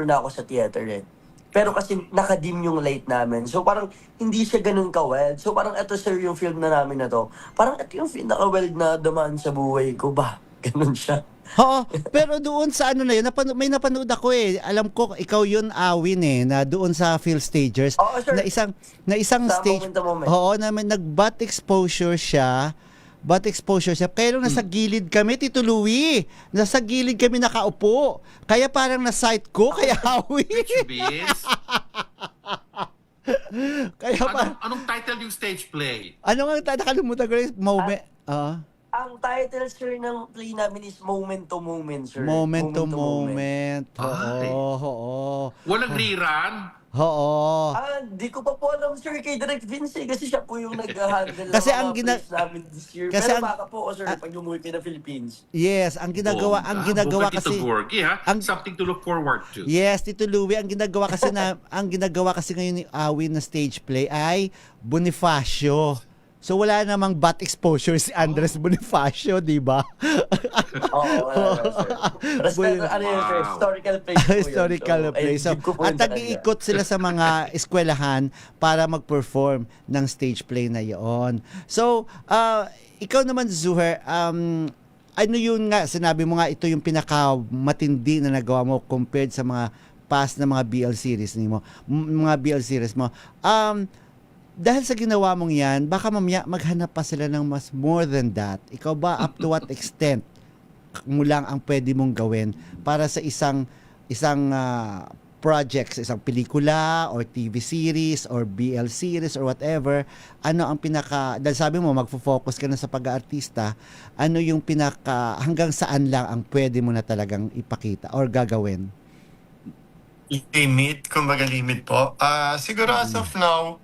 H: na ako sa theater eh. Pero kasi nakadim yung light namin. So parang hindi siya ganun ka-wild. So parang ito, sir, yung film na namin na to. Parang ito yung pinaka-wild na damaan sa buhay ko ba? Ganun siya.
E: Oo, pero doon sa ano na yun, may napanood ako eh. Alam ko, ikaw yun, Awin eh, na doon sa Phil Stagers.
H: Oo, sir.
E: Na isang
H: Sa
E: stage.
H: Moment to Moment.
E: Oo, na may nag-butt exposure siya. Kaya nasa gilid kami, Tito Louie. Nasa gilid kami nakaupo. Kaya parang na-sight ko, kaya Awin.
G: Which means,
E: Kaya
G: anong title yung stage play?
E: ano nga, nakalimutan ko yung moment.
H: Ang title, sir, ng play namin is Moment to Moment, sir.
E: Moment to moment. Oo.
G: Walang rerun?
E: Oo.
H: Di ko pa po alam, sir, kay Direk Vince kasi siya po yung nag-handle
E: Kasi
H: ng
E: ang
H: mga plays namin this year.
E: kasi
H: Pero
E: ang-
H: baka po, sir, pag umuwi kayo ng Philippines.
E: Yes, ang ginagawa
G: Bongga,
E: kasi
G: Tito Gorgie, ha? Something to look forward to.
E: Yes, Tito Louie, ang ginagawa kasi ngayon ni Awin na stage play ay Bonifacio. So wala namang butt exposure si Andres Bonifacio, di ba?
H: Oo, wala, sir. Respeto, ano yun, sir? Historical play po yun.
E: Historical play. So,
H: give ko po
E: at
H: yun sa kanya.
E: nag-iikot sila sa mga eskwelahan para mag-perform ng stage play na yon. So, ikaw naman, Zuher, ano yun nga, sinabi mo nga, ito yung pinakamatindi na nagawa mo compared sa mga past na mga BL series mo. Dahil sa ginawa mong yan, baka mamaya maghanap pa sila ng mas more than that. Ikaw ba, up to what extent mo lang ang pwede mong gawin para sa isang project, sa isang pelikula or TV series or BL series or whatever, ano ang dahil sabi mo, magfo-focus ka na sa pag-aartista, ano yung hanggang saan lang ang pwede mo na talagang ipakita or gagawin?
J: Kumbaga limit po. Siguro as of now,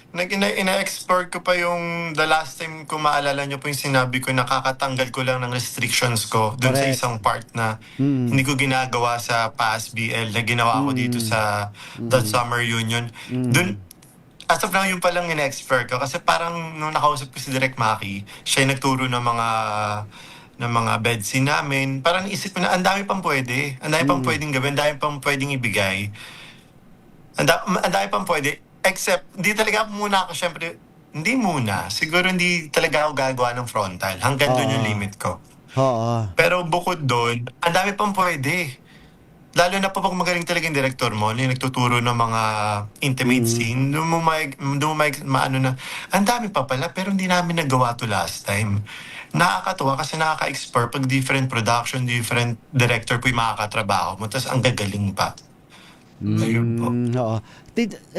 J: ina-explore ko pa yung the last time ko maalala nyo po yung sinabi ko, nakakatanggal ko lang ng restrictions ko dun sa
E: Correct.
J: isang part na hindi ko ginagawa sa past BL na ginawa ko dito sa That Summer Union. Dun, as of now, yung palang ina-explore ko. Kasi parang nung nakausap ko si Direk Maki, siya yung nagturo ng mga bed scene namin. Parang naisip ko na, ang dami pang pwede. Ang dami pang pwedeng gawin. Ang dami pang pwedeng ibigay. Ang dami pang pwede. Except, siguro hindi talaga ako gagawa ng frontal. Hanggang doon yung limit ko.
E: Oo.
J: Pero bukod doon, ang dami pang pwede. lalo na po pag magaling talaga yung director mo, yung nagtuturo ng mga intimate scene, maano na, ang dami pa pala, pero hindi namin nagawa to last time. Nakakatuwa kasi nakaka-explore pag different production, different director po yung makakatrabaho mo, tapos ang gagaling pa. Ayun po.
E: Oo.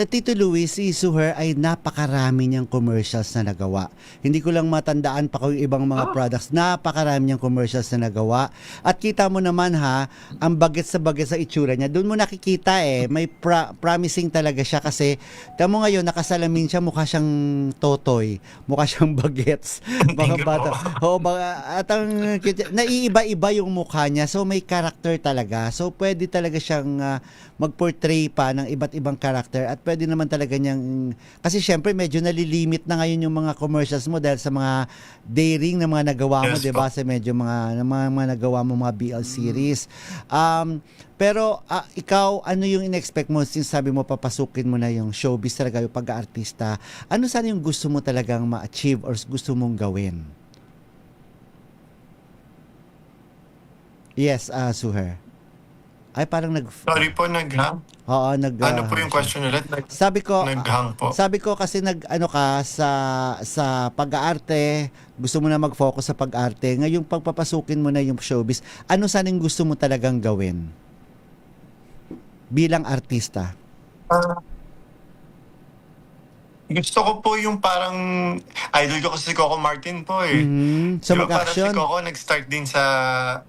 E: Tito Luis, si Suher ay napakarami niyang commercials na nagawa. Hindi ko lang matandaan pa kung yung ibang mga products. Napakarami niyang commercials na nagawa. At kita mo naman ha, ang bagets sa itsura niya. Doon mo nakikita may promising talaga siya kasi tamo ngayon nakasalamin siya, mukha siyang totoy. Mukha siyang bagets. Mga bata. Oo, at ang naiiba-iba yung mukha niya. So may character talaga. So pwede talaga siyang mag-portray pa ng iba't ibang character at pwede naman talaga niyang kasi syempre medyo nalilimit na ngayon yung mga commercials mo dahil sa mga daring na mga nagawa mo,
J: Yes,
E: 'di ba? Sa medyo mga nagawa mo mga BL series. Pero ikaw, ano yung in-expect mo since sabi mo papasukin mo na yung showbiz talaga, yung pag-aartista? Ano sana yung gusto mo talagang ma-achieve or gusto mong gawin? Yes, Suher. Ay, parang
J: Sorry po, nag-hang.
E: Oo,
J: Ano po yung question ulit?
E: Sabi ko,
J: Nag-hang po.
E: sabi ko kasi sa pag-aarte, gusto mo na mag-focus sa pag-arte. Ngayong pagpapasukin mo na yung showbiz, ano sana yung gusto mo talagang gawin? Bilang artista.
J: Gusto ko po yung parang idol ko kasi si Coco Martin po eh.
E: So
J: Di ba parang si
E: mag-action?
J: Coco nag-start din sa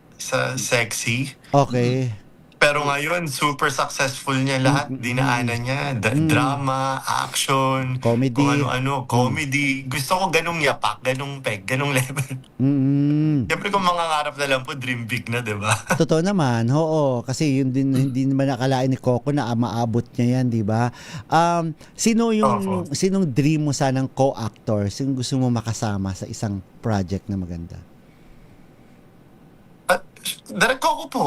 J: sexy.
E: Okay.
J: Pero ngayon, super successful niya lahat. Dinaanan niya, drama, action,
E: Comedy.
J: kung ano-ano, comedy. Gusto ko ganung yapak, ganung peg, ganung level. Siyempre kung mangangarap na lang po, dream big na, di ba?
E: Totoo naman, oo. Kasi yun din, hindi naman nakalain ni Coco na maabot niya yan, di ba? Sinong dream mo sanang co-actor? Sinong gusto mo makasama sa isang project na maganda?
J: Direct Coco po.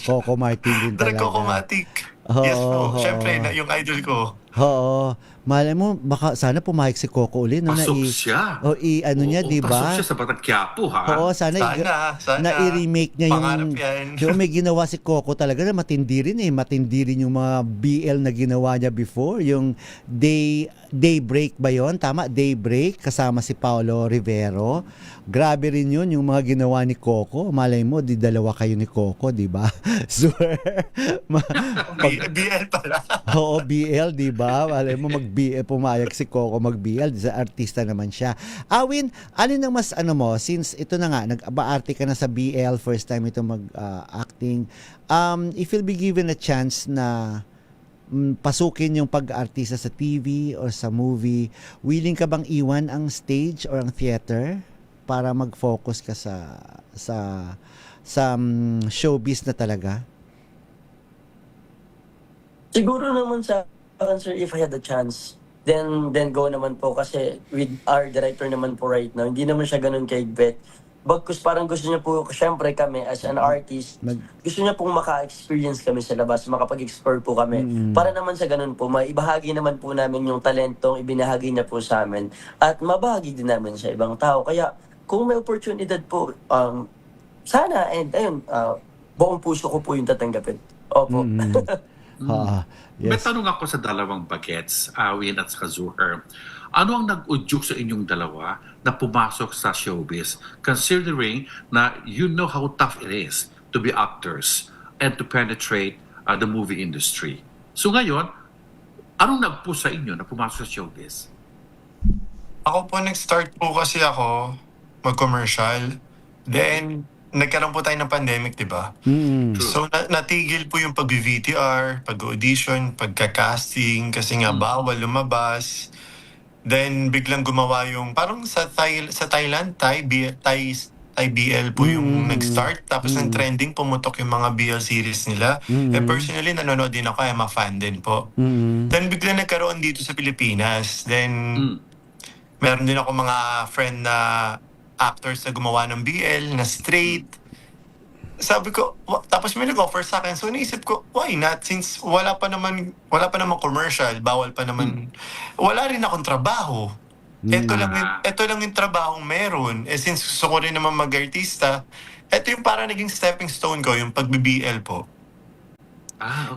E: Coco Martin din talaga.
J: Direct Coco Matic.
E: Oo,
J: Yes po.
E: oo.
J: Siyempre, yung idol ko.
E: Oo. Malay mo, baka sana pumayag si Coco uli. No,
G: Pasok siya.
E: Ano niya,
G: Oo,
E: di ba?
G: Pasok siya sa Batang Quiapo, ha?
E: Oo, sana na i-remake niya
J: Pangarap yan.
E: yung may ginawa si Coco talaga na matindi rin matindi rin yung mga BL na ginawa niya before, yung Daybreak ba yon? Tama, Daybreak kasama si Paolo Rivero. Grabe rin yun yung mga ginawa ni Coco. Malay mo, dalawa kayo ni Coco, di ba?
J: BL pala.
E: Oo, BL, di ba? Malay mo pumayag si Coco mag-BL, sa artista naman siya. Awin, alin ang mas mo, since ito na nga, nag-aarte ka na sa BL, first time ito mag-acting, if you'll be given a chance na pasukin yung pag-artista sa TV or sa movie, willing ka bang iwan ang stage or ang theater para mag-focus ka sa showbiz na talaga?
H: Siguro naman sa akin, sir, if I had the chance, then go naman po kasi with our director naman po right now, hindi naman siya ganun kaigpit. Bagkus parang gusto niya po, syempre kami as an artist, gusto niya pong maka-experience kami sa labas, makapag-explore po kami. Para naman sa ganun po, maibahagi naman po namin yung talentong ibinahagi niya po sa amin at mabahagi din namin sa ibang tao. Kaya kung may oportunidad po, sana, and ayun, buong puso ko po yung tatanggapin. Opo.
G: May
E: Yes.
G: tanong ako sa dalawang bagets, Awin at Zuher. Ano ang nag-udyok sa inyong dalawa na pumasok sa showbiz, considering na you know how tough it is to be actors and to penetrate the movie industry? So ngayon, anong nag-push sa inyo na pumasok sa showbiz?
J: Ako po, nag-start po kasi ako mag-commercial. Then, nagkaroon po tayo ng pandemic, di ba? So, natigil po yung pag-VTR, pag-audition, pagka-casting, kasi nga bawal lumabas. Then, biglang gumawa yung, parang sa Thailand, Thai BL po yung nag-start. Tapos, ng trending, pumutok yung mga BL series nila. Personally, nanonood din ako, I'm a fan din po. Then, biglang nagkaroon dito sa Pilipinas. Then, meron din ako mga friend na actors na gumawa ng BL, na straight. Sabi ko, tapos may nag-offer sa akin. So naisip ko, why not? Since wala pa naman commercial, bawal pa naman. Wala rin akong trabaho. Ito lang yung trabahong meron. Since gusto ko rin naman mag-artista, ito yung para naging stepping stone ko, yung pag-BL po.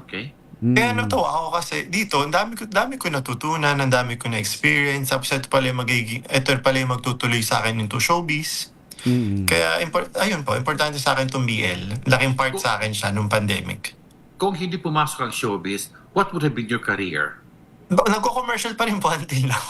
G: Okay.
J: Kaya natuwa ako kasi dito, ang dami ko natutunan, ang dami ko na experience. Tapos ito pala yung magtutuloy sa akin into showbiz. Kaya, ayun po, importante sa akin itong BL. Laking part sa akin siya nung pandemic.
G: Kung hindi pumasok ang showbiz, what would have been your career?
J: Nagko-commercial pa rin po until now.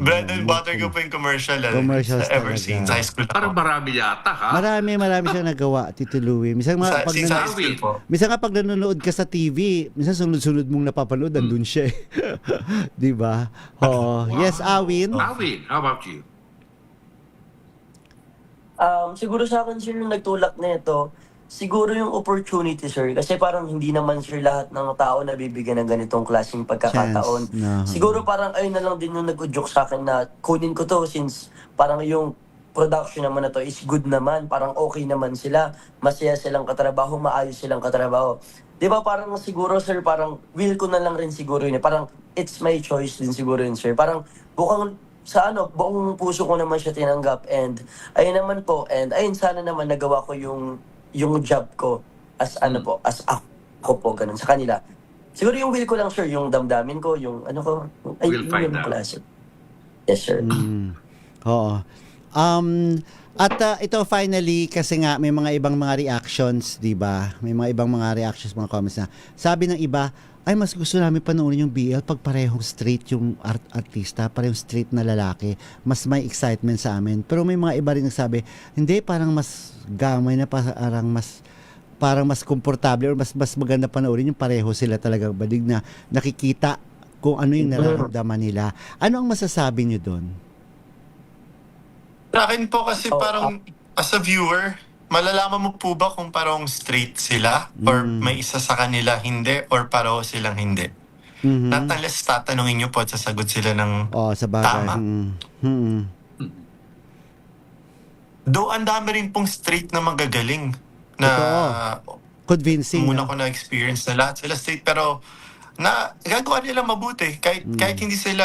J: Bread and butter ko po yung commercial.
E: Commercials
J: ever
E: talaga.
J: since high school.
G: Parang marami yata, ha?
E: Marami siyang nagawa, Tito Louie. Minsan nga,
J: Since high school po.
E: minsan nga pag nanonood ka sa TV, minsan sunod-sunod mong napapanood, andun siya. Di ba? Oo. Yes, Awin.
G: Awin, how about you?
H: Siguro sa akin, sir, yung nagtulak na ito, siguro yung opportunity, sir. Kasi parang hindi naman, sir, lahat ng tao nabibigyan ng ganitong klaseng pagkakataon.
E: Chance, no.
H: Siguro parang ayun na lang din yung nag-udyok sa akin na kunin ko to since parang yung production naman na to is good naman. Parang okay naman sila. Masaya silang katrabaho, maayos silang katrabaho. Di ba parang siguro, sir, parang will ko na lang rin siguro yun. Parang it's my choice din siguro yun, sir. Parang bukang sa buong puso ko naman siya tinanggap. And ayun naman po. And ayun, sana naman nagawa ko yung job ko as as ako po, ganun, sa kanila. Siguro yung will ko lang, sir, yung damdamin ko, yung
G: We'll find out.
H: pala, sir. Yes, sir.
E: Oo. Ito finally, kasi nga may mga ibang mga reactions, di ba? May mga ibang mga reactions, mga comments na sabi ng iba, ay mas gusto namin panoorin yung BL pag parehong straight yung artista, parehong straight na lalaki, mas may excitement sa amin. Pero may mga iba rin nagsabi, hindi, parang mas gamay na, parang mas komportable or mas maganda panoorin yung pareho sila talagang balig na nakikita kung ano yung nararamdaman nila. Ano ang masasabi nyo doon?
J: Sa akin po kasi parang as a viewer, malalaman mo po ba kung parang straight sila or may isa sa kanila hindi or pareho silang hindi? Not unless tatanungin nyo po at sasagot sila ng
E: Sa bagay.
J: tama. Though ang dami rin pong straight na magagaling na
E: Convincing.
J: muna ko na-experience na lahat sila straight pero na gagawa nila mabuti kahit hindi sila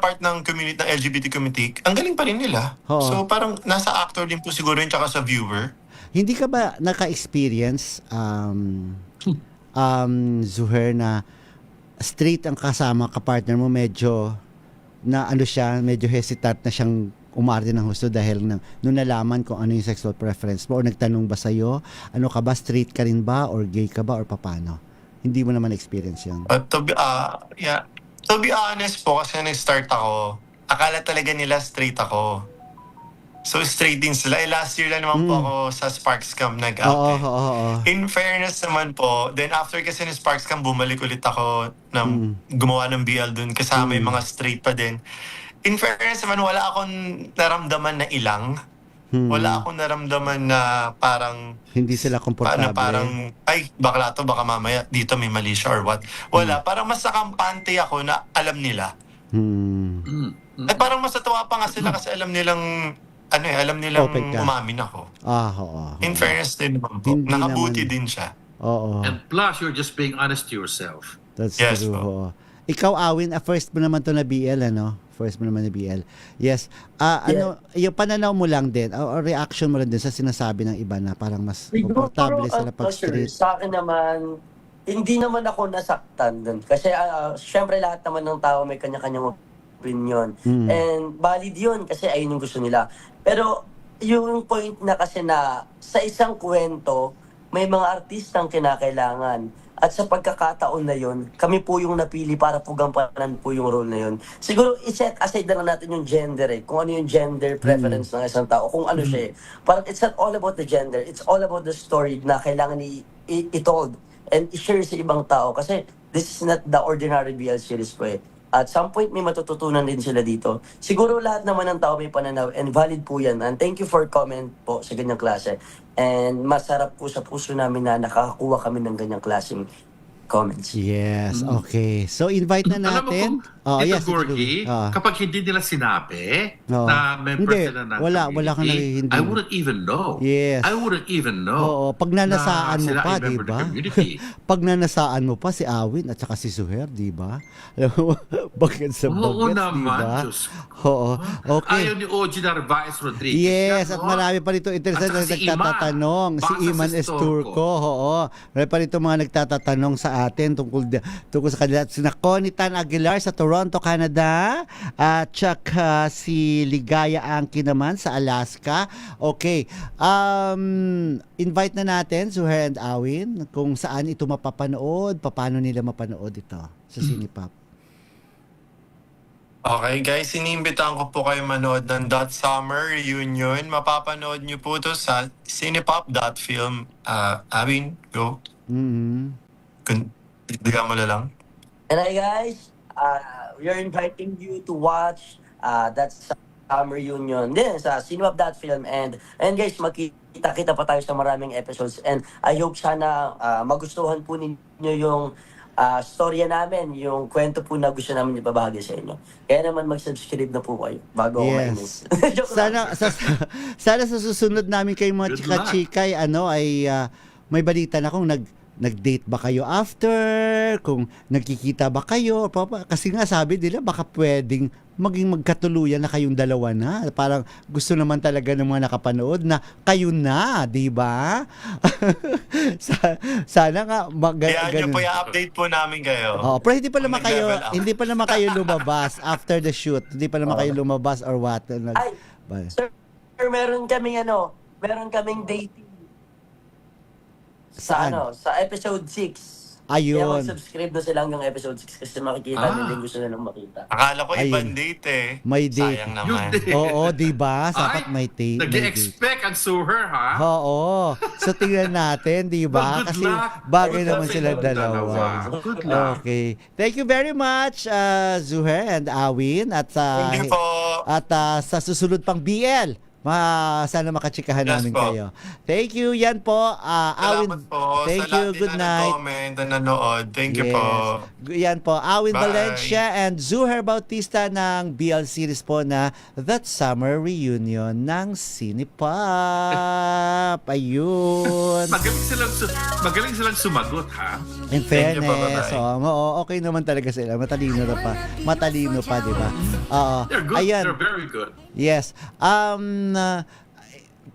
J: part ng community ng LGBT community, ang galing pa rin nila.
E: Oo.
J: So parang nasa actor din po siguro yun tsaka sa viewer.
E: Hindi ka ba naka-experience, Zuher, na straight ang kasama ka-partner mo, medyo na medyo hesitant na siyang umarte ng husto dahil nung nalaman kung ano yung sexual preference mo or nagtanong ba sa'yo, ano ka ba, straight ka rin ba or gay ka ba or paano? Hindi mo naman experience yun.
J: To be honest po, kasi nag-start ako, akala talaga nila straight ako. So straight din sila. Last year lang naman po ako sa Sparkscam nag-out. In fairness naman po, then after kasi ng Sparkscam, bumalik ulit ako gumawa ng BL dun kasama yung mga straight pa din. In fairness naman, wala akong naramdaman na ilang. Wala akong naramdaman na parang
E: hindi sila komportable.
J: Parang, ay, bakla to, baka mamaya dito may mali siya or what. Wala, parang mas nakampante ako na alam nila. Ay, parang mas natuwa pa nga sila kasi alam nilang umamin ako. In fairness din naman po,
E: Hindi
J: nakabuti
E: naman.
J: din siya.
G: And plus, you're just being honest to yourself.
E: That's
J: Yes,
E: true.
J: po.
E: Oo. Ikaw, Awin, first mo naman to na BL, ano? First mo naman na BL. Yes. Yung pananaw mo lang din, o reaction mo lang din sa sinasabi ng iba na parang mas komportable sila pag street.
H: Sa akin naman, hindi naman ako nasaktan dun. Kasi syempre lahat naman ng tao may kanya-kanyang opinion. And valid yun kasi ayun yung gusto nila. Pero yung point na kasi na sa isang kwento, may mga artistang kinakailangan. At sa pagkakataon na yun, kami po yung napili para po gampanan po yung role na yun. Siguro, i-set aside na lang natin yung gender kung ano yung gender preference ng isang tao, kung ano siya Parang it's not all about the gender, it's all about the story na kailangan i-told and i-share sa ibang tao. Kasi this is not the ordinary BL series po At some point, may matututunan din sila dito. Siguro lahat naman ng tao may pananaw and valid po yan. And thank you for comment po sa ganyang klase. And masarap po sa puso namin na nakakakuha kami ng ganyang klaseng comments.
E: Yes, okay. So invite na
G: Alam mo
E: natin.
G: kung ito,
E: yes,
G: Gorgie,
E: Ah.
G: kapag hindi nila sinabi
E: Oo.
G: na members
E: Hindi,
G: sila ng
E: wala
G: community,
E: kang nakikindi.
G: I wouldn't even know.
E: Yes.
G: I wouldn't even know.
E: Oo, pag nanasaan
G: na
E: mo
G: sila
E: pa,
G: ay
E: di
G: member ng
E: ba?
G: community.
E: Pag nanasaan mo pa si Awin at saka si Suher, di ba? Alam mo, bagad sa
G: Oo
E: bagad, di
G: naman,
E: ba?
G: Diyos ko.
E: Oo, okay.
G: Ayaw ni OG Narvaez Rodriguez.
E: Yes,
G: yan,
E: at
G: no?
E: marami pa rito interested
G: At
E: na
G: saka si
E: nagtatatanong.
G: Iman.
E: Si
G: Basa
E: Iman
G: sa
E: Esturco, oo. Marami pa rito mga nagtatatanong sa atin tungkol sa kanila. Sina Connie Tan Aguilar sa Toronto, Canada. At saka si Ligaya Angki naman sa Alaska. Okay. Invite na natin, Suher and Awin, kung saan ito mapapanood, paano nila mapanood ito sa Cinepop.
K: Okay guys, iniimbitahan ko po kayo manood ng Dot Summer Reunion. Mapapanood niyo po to sa cinepop.film. Abin, go. Bigyan mo na lang.
H: And hi guys, we are inviting you to watch that's Summer Reunion din sa cinepop.film and guys, magkita-kita pa tayo sa maraming episodes and I hope sana magustuhan po ninyo yung storya namin, yung kwento po na gusto namin ipabahagi sa inyo. Kaya naman mag-subscribe na po kayo bago ako mainis. Joke lang.
E: Sana sa susunod namin kay mga
G: Good
E: chika-chikay ay may balita na kung nag-date ba kayo after, kung nagkikita ba kayo, kasi nga sabi nila baka pwedeng maging magkatuluyan na kayong dalawa na. Parang gusto naman talaga ng mga nakapanood na kayo na, di ba? Sana nga
K: Kaya niyo po i-update po namin kayo.
E: Oh, pero hindi pa
K: Kung
E: naman kayo,
K: nag-level up.
E: hindi pa naman kayo lumabas after the shoot. Hindi pa naman kayo lumabas or what.
H: Ay, sir, meron kaming dating
E: Saan?
H: sa episode 6.
E: Ayun.
H: Kaya mag-subscribe na sila hanggang episode 6 kasi makikita nila yung gusto nilang makita.
K: Akala ko ibang
E: Ayun.
K: date eh.
E: May date.
K: Sayang
G: Yun
K: naman.
G: din.
E: Oo, di ba? Dapat
G: Ay,
E: may date.
G: Nag-expect ang Suher, ha?
E: Oo. So tingnan natin, di ba?
G: Well, good
E: Kasi
G: luck.
E: bagay
G: Good
E: naman
G: luck
E: sila
G: sa inyong
E: dalawa.
G: Good luck.
E: Okay. Thank you very much, Zuher and Awin. At
K: Thank you po.
E: sa susunod pang BL, sana makachikahan
K: Yes
E: namin
K: po.
E: kayo. Thank you. Yan po. Awin.
K: Salamat po
E: Thank
K: sa
E: you.
K: lahat
E: Good
K: din na
E: night.
K: nag-comment na nanood. Thank you po.
E: Yan po. Awin
K: Bye.
E: Valencia and Zuher Bautista ng BL series po na That Summer Reunion ng Cinepop. Ayun.
G: Magaling silang sumagot, ha?
E: In
K: Thank you po,
E: fairness,
K: bye-bye.
E: okay naman talaga sila. Matalino pa, di ba?
G: They're good.
E: Ayan.
G: They're very good.
E: Yes.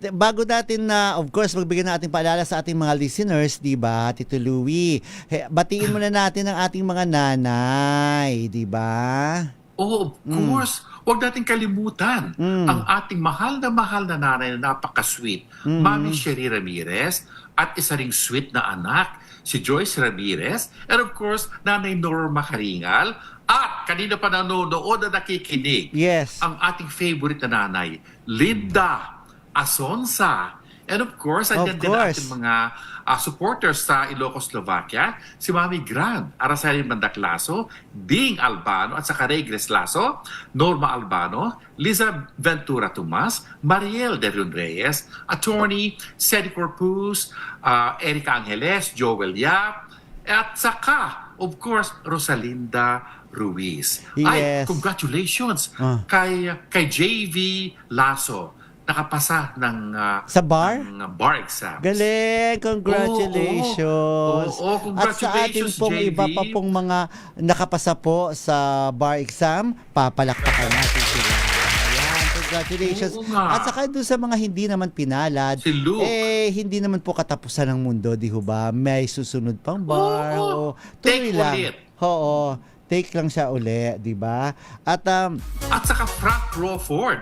E: Bago natin of course, magbigyan natin paalala sa ating mga listeners, di ba, Tito Louie? Batiin muna natin ang ating mga nanay, di ba?
G: Oh, of course. Huwag natin kalimutan ang ating mahal na nanay na napaka-sweet, Mami Sherry Ramirez, at isa ring sweet na anak, si Joyce Ramirez, and of course, Nanay Norma Karingal, at kanina pa nanonood na nakikinig,
E: Yes.
G: ang ating favorite na nanay, Linda Asonsa. And of course, andyan din
E: course.
G: ating mga supporters sa Ilocos, Slovakia, si Mami Gran, Araceli Mandaclaso, Ding Albano, at saka Regres Laso, Norma Albano, Liza Ventura Tomas, Mariel De Leon Reyes, Attorney Cedric Corpus, Erica Angeles, Joel Yap, at saka, of course, Rosalinda Ruiz. Ay,
E: Yes.
G: congratulations kay JV Laso. Nakapasa ng
E: Sa bar?
G: ng bar exams.
E: Galing! Congratulations!
G: Oo,
E: At sa ating
G: congratulations,
E: pong
G: JV.
E: iba pa pong mga nakapasa po sa bar exam, papalakpakan natin sila. Ayan, congratulations.
G: Oo nga.
E: At saka doon sa mga hindi naman pinalad,
G: Si Luke.
E: hindi naman po katapusan ng mundo, di ho ba? May susunod pang bar.
G: Oo.
E: Tuloy
G: Take
E: lang.
G: ulit.
E: Oo. Take lang siya uli, di ba? At
G: At saka Frank Crawford,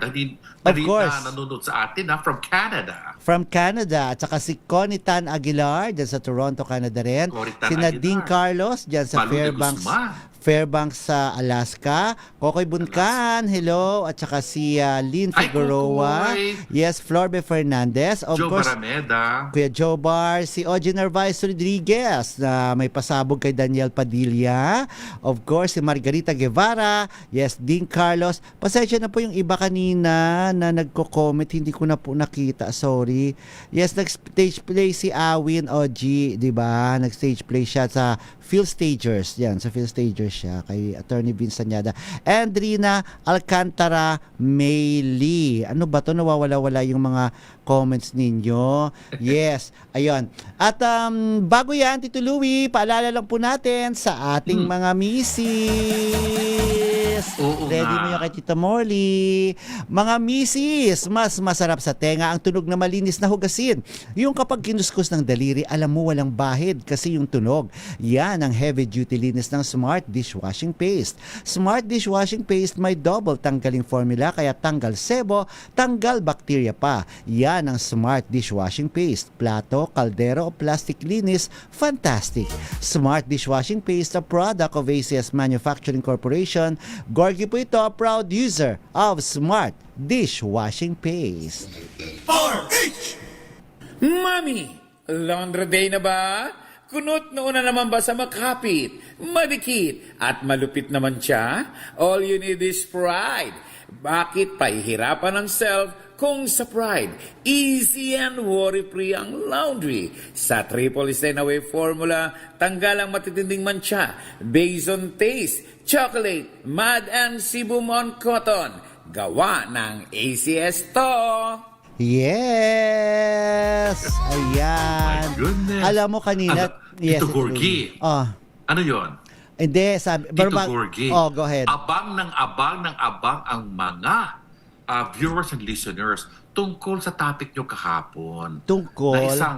E: Of course.
G: na nanonood sa atin from Canada.
E: from Canada, at saka si Connie Tan Aguilar dyan sa Toronto, Canada rin.
G: Connie Tan
E: Si Nadine
G: Aguilar.
E: Carlos dyan sa
G: Malu de
E: Fairbanks,
G: Guzman.
E: Fairbanks sa Alaska. Kokoy Buncan, hello. At saka si Lynn
G: Ay,
E: Figueroa.
G: Kokoy.
E: Yes, Florbe Fernandez. Of
G: Joe
E: course,
G: Barameda.
E: Kuya Joe Bar, si Oji Narvaez Rodriguez na may pasabog kay Daniel Padilla. Of course, si Margarita Guevara. Yes, Dean Carlos. Pasensya na po yung iba kanina na nagko-comment. Hindi ko na po nakita. Sorry. Yes, nag-stage play si Awin Oji. Diba? Nag-stage play siya sa Phil Stagers. Yan, sa Phil Stagers siya. Kay Attorney Vince Sanyada. Andrina Alcantara Maylee. Ano ba to? Nawawala-wala yung mga comments ninyo. Yes. Ayun. At bago yan, Tito Louie, paalala lang po natin sa ating mga misis.
G: Oo
E: Ready
G: nga.
E: mo yung kay Tita Morley. Mga misis, mas masarap sa tenga ang tunog na malinis na hugasin. Yung kapag kinuskus ng daliri, alam mo walang bahid kasi yung tunog. Yan ang heavy duty linis ng Smart Dishwashing Paste. Smart Dishwashing Paste may double tanggaling formula kaya tanggal sebo, tanggal bakterya pa. Yan ang Smart Dishwashing Paste. Plato, kaldero o plastic linis, fantastic. Smart Dishwashing Paste, a product of ACS Manufacturing Corporation. Gorgie po ito, proud user of Smart Dishwashing Paste.
L: Mami, laundry day na ba? Kunot noon na naman ba sa makapit, madikit, at malupit naman siya? All you need is Pride. Bakit pahihirapan ng self kung sa Pride? Easy and worry-free ang laundry. Sa triple stain away formula, tanggal ang matitinding mancha. Based on taste, chocolate, mud and Sibumon cotton. Gawa ng ACS to.
E: Yes! Ayan.
G: My goodness.
E: Alam mo kanina...
G: Tito Gorgie. Ano yon?
E: Hindi, sabi...
G: Tito Gorgie.
E: Go ahead.
G: Abang ng abang ang mga viewers and listeners tungkol sa topic nyo kahapon.
E: Tungkol?
G: Na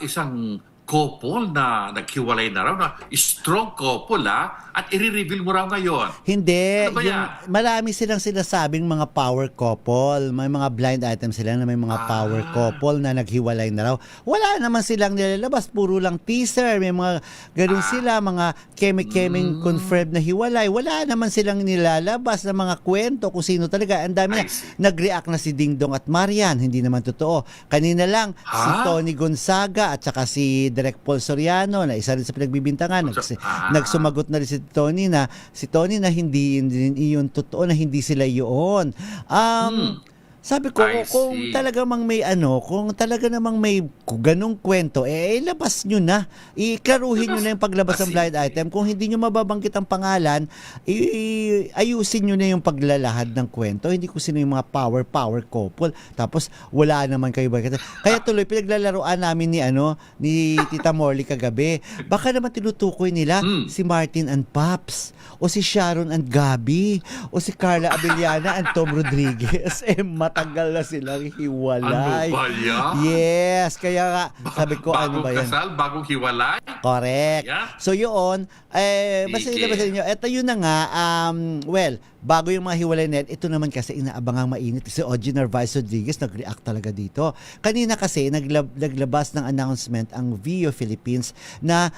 G: isang couple na naghiwalay na raw, na strong couple at i-reveal mo raw ngayon.
E: Hindi.
G: Ano ba yan?
E: Marami silang sinasabing mga power couple. May mga blind items sila na may mga power couple na naghiwalay na raw. Wala naman silang nilalabas. Puro lang teaser. May mga ganun sila, mga keming confirmed na hiwalay. Wala naman silang nilalabas na mga kwento kung sino talaga. Ang dami na. Nag-react na si Dingdong at Marian. Hindi naman totoo. Kanina lang, si Tony Gonzaga at saka si Direk Paul Soriano na isa rin sa pinagbibintangan. Nagsumagot na rin si Tony na hindi iyon totoo, na hindi sila yun. Sabi ko, kung talaga namang may ganong kwento, labas nyo na. Iklaruhin nyo na yung paglabas ng blind item. Kung hindi nyo mababanggit ang pangalan, ayusin nyo na yung paglalahad ng kwento. Hindi ko sino yung mga power couple. Tapos, wala naman kayo ba? Kaya tuloy, pinaglalaroan namin ni Tita Morley kagabi. Baka naman tinutukoy nila si Martin and Paps, o si Sharon and Gabi, o si Carla Abellana and Tom Rodriguez. Matagal na silang hiwalay.
G: Ano ba yan?
E: Yes, kaya nga, sabi ko, ano ba yan?
G: Bagong kasal, bagong hiwalay?
E: Correct.
G: Yeah.
E: So yun, basta nyo. Ito yun na nga, bago yung mga hiwalay net, ito naman kasi inaabangang mainit. Si Oji Narvaez Rodriguez nag-react talaga dito. Kanina kasi, naglabas ng announcement ang Vio Philippines na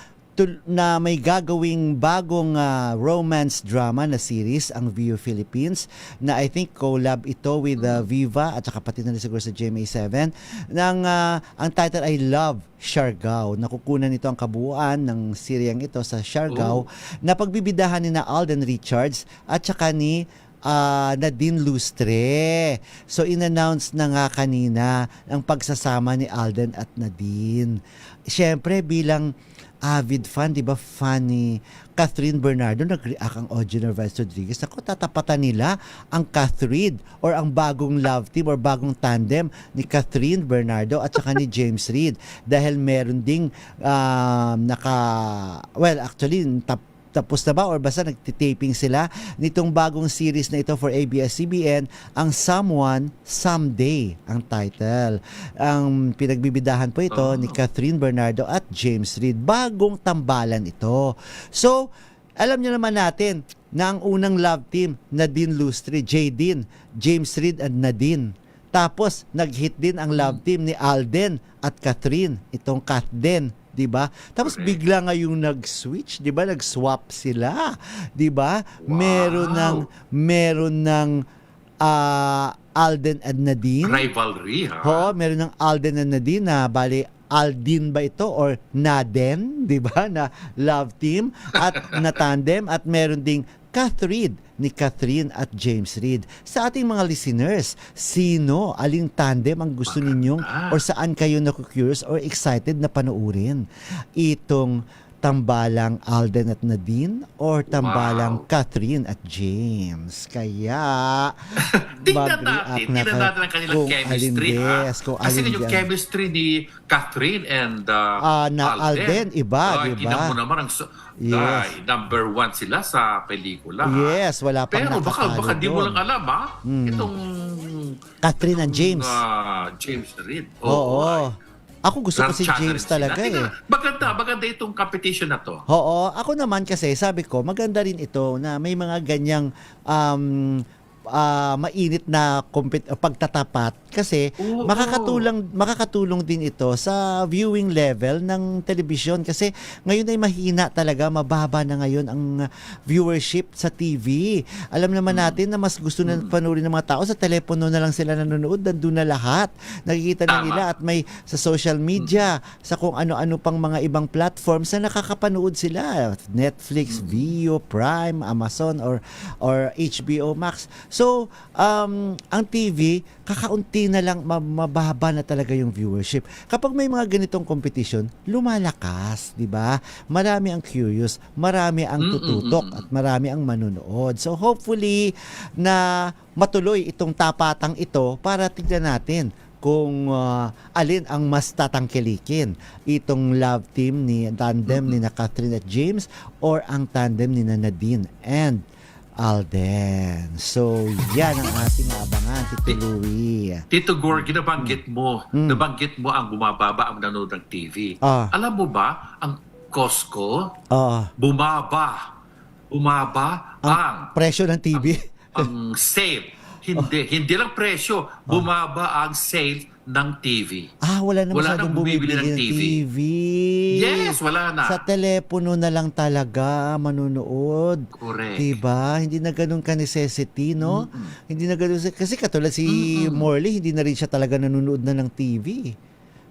E: may gagawing bagong romance drama na series ang Vio Philippines na I think collab ito with Viva at saka pati na rin siguro sa GMA7 ang title ay Love Siargao. Nakukunan nito ang kabuuan ng seryeng ito sa Siargao na pagbibidahan ni na Alden Richards at saka ni Nadine Lustre. So in-announce na nga kanina ang pagsasama ni Alden at Nadine. Siyempre bilang avid fan, di ba, fan ni Catherine Bernardo, nag-react ang Oji Narvaez Rodriguez. Ako, tatapatan nila ang Catherine or ang bagong love team or bagong tandem ni Catherine Bernardo at saka ni James Reid. Dahil meron ding tapos na ba or basta nagtitaping sila nitong bagong series na ito for ABS-CBN, ang Someone Someday ang title. Ang pinagbibidahan po ito ni Catherine Bernardo at James Reid. Bagong tambalan ito. So, alam niyo naman natin na ang unang love team, Nadine Lustre, Jaydeen, James Reid and Nadine. Tapos, nag-hit din ang love team ni Alden at Catherine, itong Katden. 'di ba? Tapos
G: Correct.
E: bigla ngayong nag-switch, 'di ba? Nag-swap sila, 'di ba?
G: Wow.
E: Meron ng Alden at Nadine.
G: Rivalry, ha?
E: Oo, meron ng Alden and Nadine na bali Aldin ba ito or Naden, 'di ba? Na love team at na tandem at meron ding Catherine ni Catherine at James Reid. Sa ating mga listeners, aling tandem ang gusto ninyong or saan kayo naku-curious or excited na panoorin? Itong tambalang Alden at Nadine or tambalang Catherine at James. Kaya
G: Tingnan
E: mag-react
G: natin ang kanilang
E: kung
G: chemistry,
E: alin
G: ha?
E: best, kung
G: Kasi
E: alin
G: yung
E: dyan.
G: chemistry ni Catherine and
E: na Alden, iba,
G: Ay,
E: diba?
G: tingnan mo naman,
E: Yes.
G: ay, number 1 sila sa pelikula. ha?
E: Yes, wala pang
G: Pero
E: nakatalo
G: baka di mo
E: doon.
G: lang alam, ha? Itong
E: Catherine and James.
G: James Reid.
E: Oo. Ako gusto ko si
G: Grandchildren
E: James
G: sila.
E: talaga eh.
G: Maganda itong competition na to.
E: Oo, ako naman kasi sabi ko maganda rin ito na may mga ganyang mainit na pagtatapat kasi
G: Oo.
E: makakatulong din ito sa viewing level ng television kasi ngayon ay mahina talaga, mababa na ngayon ang viewership sa TV. Alam naman natin na mas gusto na panoorin ng mga tao sa telepono na lang sila nanonood, nandun na lahat. Nakikita na
G: Tama.
E: nila at may sa social media, sa kung ano-ano pang mga ibang platforms na nakakapanood sila. Netflix, Vio, Prime, Amazon or HBO Max. So, ang TV, kakaunti na lang, mababa na talaga yung viewership. Kapag may mga ganitong competition, lumalakas, di ba? Marami ang curious, marami ang tututok, at marami ang manunood. So, hopefully, na matuloy itong tapatang ito para tignan natin kung alin ang mas tatangkilikin, itong love team ni tandem ni na Catherine at James or ang tandem ni na Nadine and Alden. So, yan ang ating abangan, Tito Louie.
G: Tito Gorgie, nabanggit mo ang bumababa ang nanonood ng TV. Alam mo ba, ang Costco, bumaba ang
E: presyo ng TV.
G: ang sale. Hindi lang presyo, bumaba ang sale ng TV.
E: Wala na
G: Wala
E: masyadong
G: nang bumibili ng
E: TV.
G: Yes, wala na.
E: Sa telepono na lang talaga manunood.
G: Correct.
E: Diba? Hindi na ganun ka-necessity, no? Hindi na ganun. Kasi katulad si Morley, hindi na rin siya talaga nanonood na ng TV.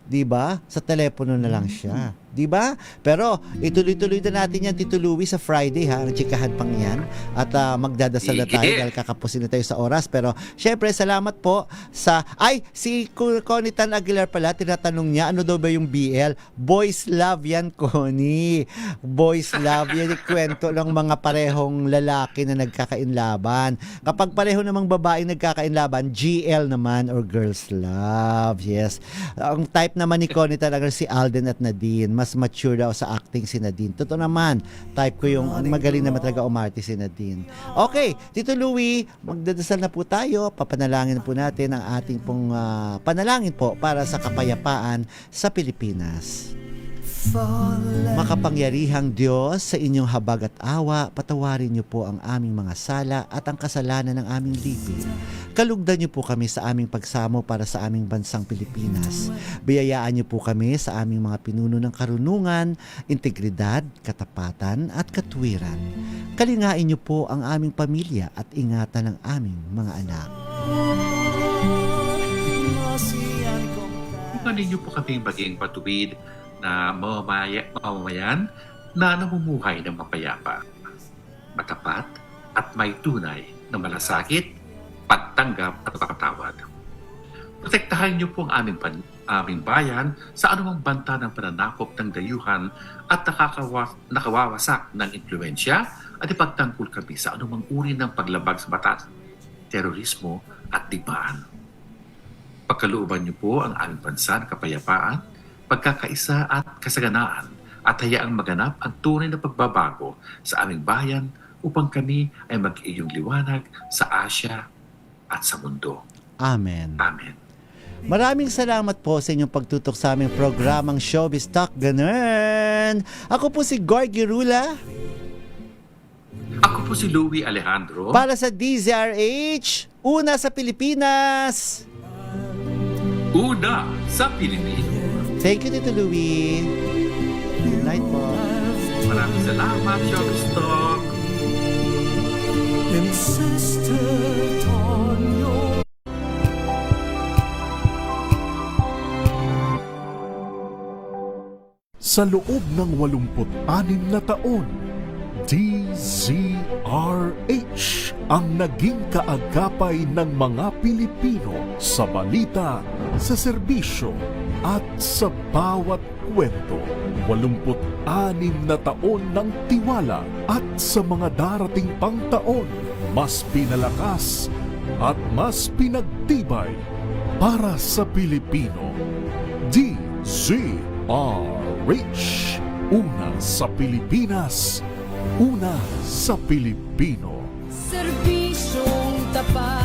E: Diba? Sa telepono na lang siya. Diba? Pero ituloy-tuloy na natin yan, Tito Louie, sa Friday, ha? Ang chikahan pang yan. At magdadasal na tayo dahil kakapusin na tayo sa oras. Pero syempre, salamat po sa... si Connie Tan Aguilar pala, tinatanong niya, ano daw ba yung BL? Boys love yan, Connie. Boys love. Yan yung kwento ng mga parehong lalaki na nagkakainlaban. Kapag pareho namang babaeng nagkakainlaban, GL naman or girls love. Yes. Ang type naman ni Connie Tan Aguilar, si Alden at Nadine. Mas mature daw sa acting si Nadine. Totoo naman, type ko yung magaling naman talaga umarte si Nadine. Okay, Tito Louie, magdadasal na po tayo. Papanalangin po natin ang ating pong panalangin po para sa kapayapaan sa Pilipinas. Makapangyarihang Diyos, sa inyong habag at awa, patawarin niyo po ang aming mga sala at ang kasalanan ng aming lipi. Kalugdan niyo po kami sa aming pagsamo para sa aming bansang Pilipinas. Biyayaan niyo po kami sa aming mga pinuno ng karunungan, integridad, katapatan at katwiran. Kalingain niyo po ang aming pamilya at ingatan ang aming mga anak.
G: Kung ninyo po kami maging patuwid na mamamayan na namumuhay ng mapayapa, matapat at may tunay na malasakit, pagtanggap at pagpapatawad. Protektahan niyo po ang aming bayan sa anumang banta ng pananakop ng dayuhan at nakawawasak ng impluensya at ipagtanggol kami sa anumang uri ng paglabag sa batas, terorismo at digmaan. Pagkalooban niyo po ang aming bansa ng kapayapaan, pagkakaisa at kasaganaan at hayaang maganap ang tunay na pagbabago sa aming bayan upang kami ay mag-iyong liwanag sa Asya at sa mundo.
E: Amen.
G: Amen.
E: Maraming salamat po sa inyong pagtutok sa aming programang Showbiz Talk Ganun. Ako po si Gorgie Rula.
G: Ako po si Louie Alejandro.
E: Para sa DZRH, una sa Pilipinas.
G: Una sa Pilipinas.
E: Thank you, Tito Louie. Good night po.
G: Maraming salamat, Showbiz Talk.
A: Sa loob ng 86 na taon, DZRH ang naging kaagapay ng mga Pilipino sa balita, sa serbisyo at sa bawat kwento. 86 na taon ng tiwala at sa mga darating pang taon, mas pinalakas at mas pinagtibay para sa Pilipino. DZRH, una sa Pilipinas, una sa Pilipino.
B: Serbisyong tapat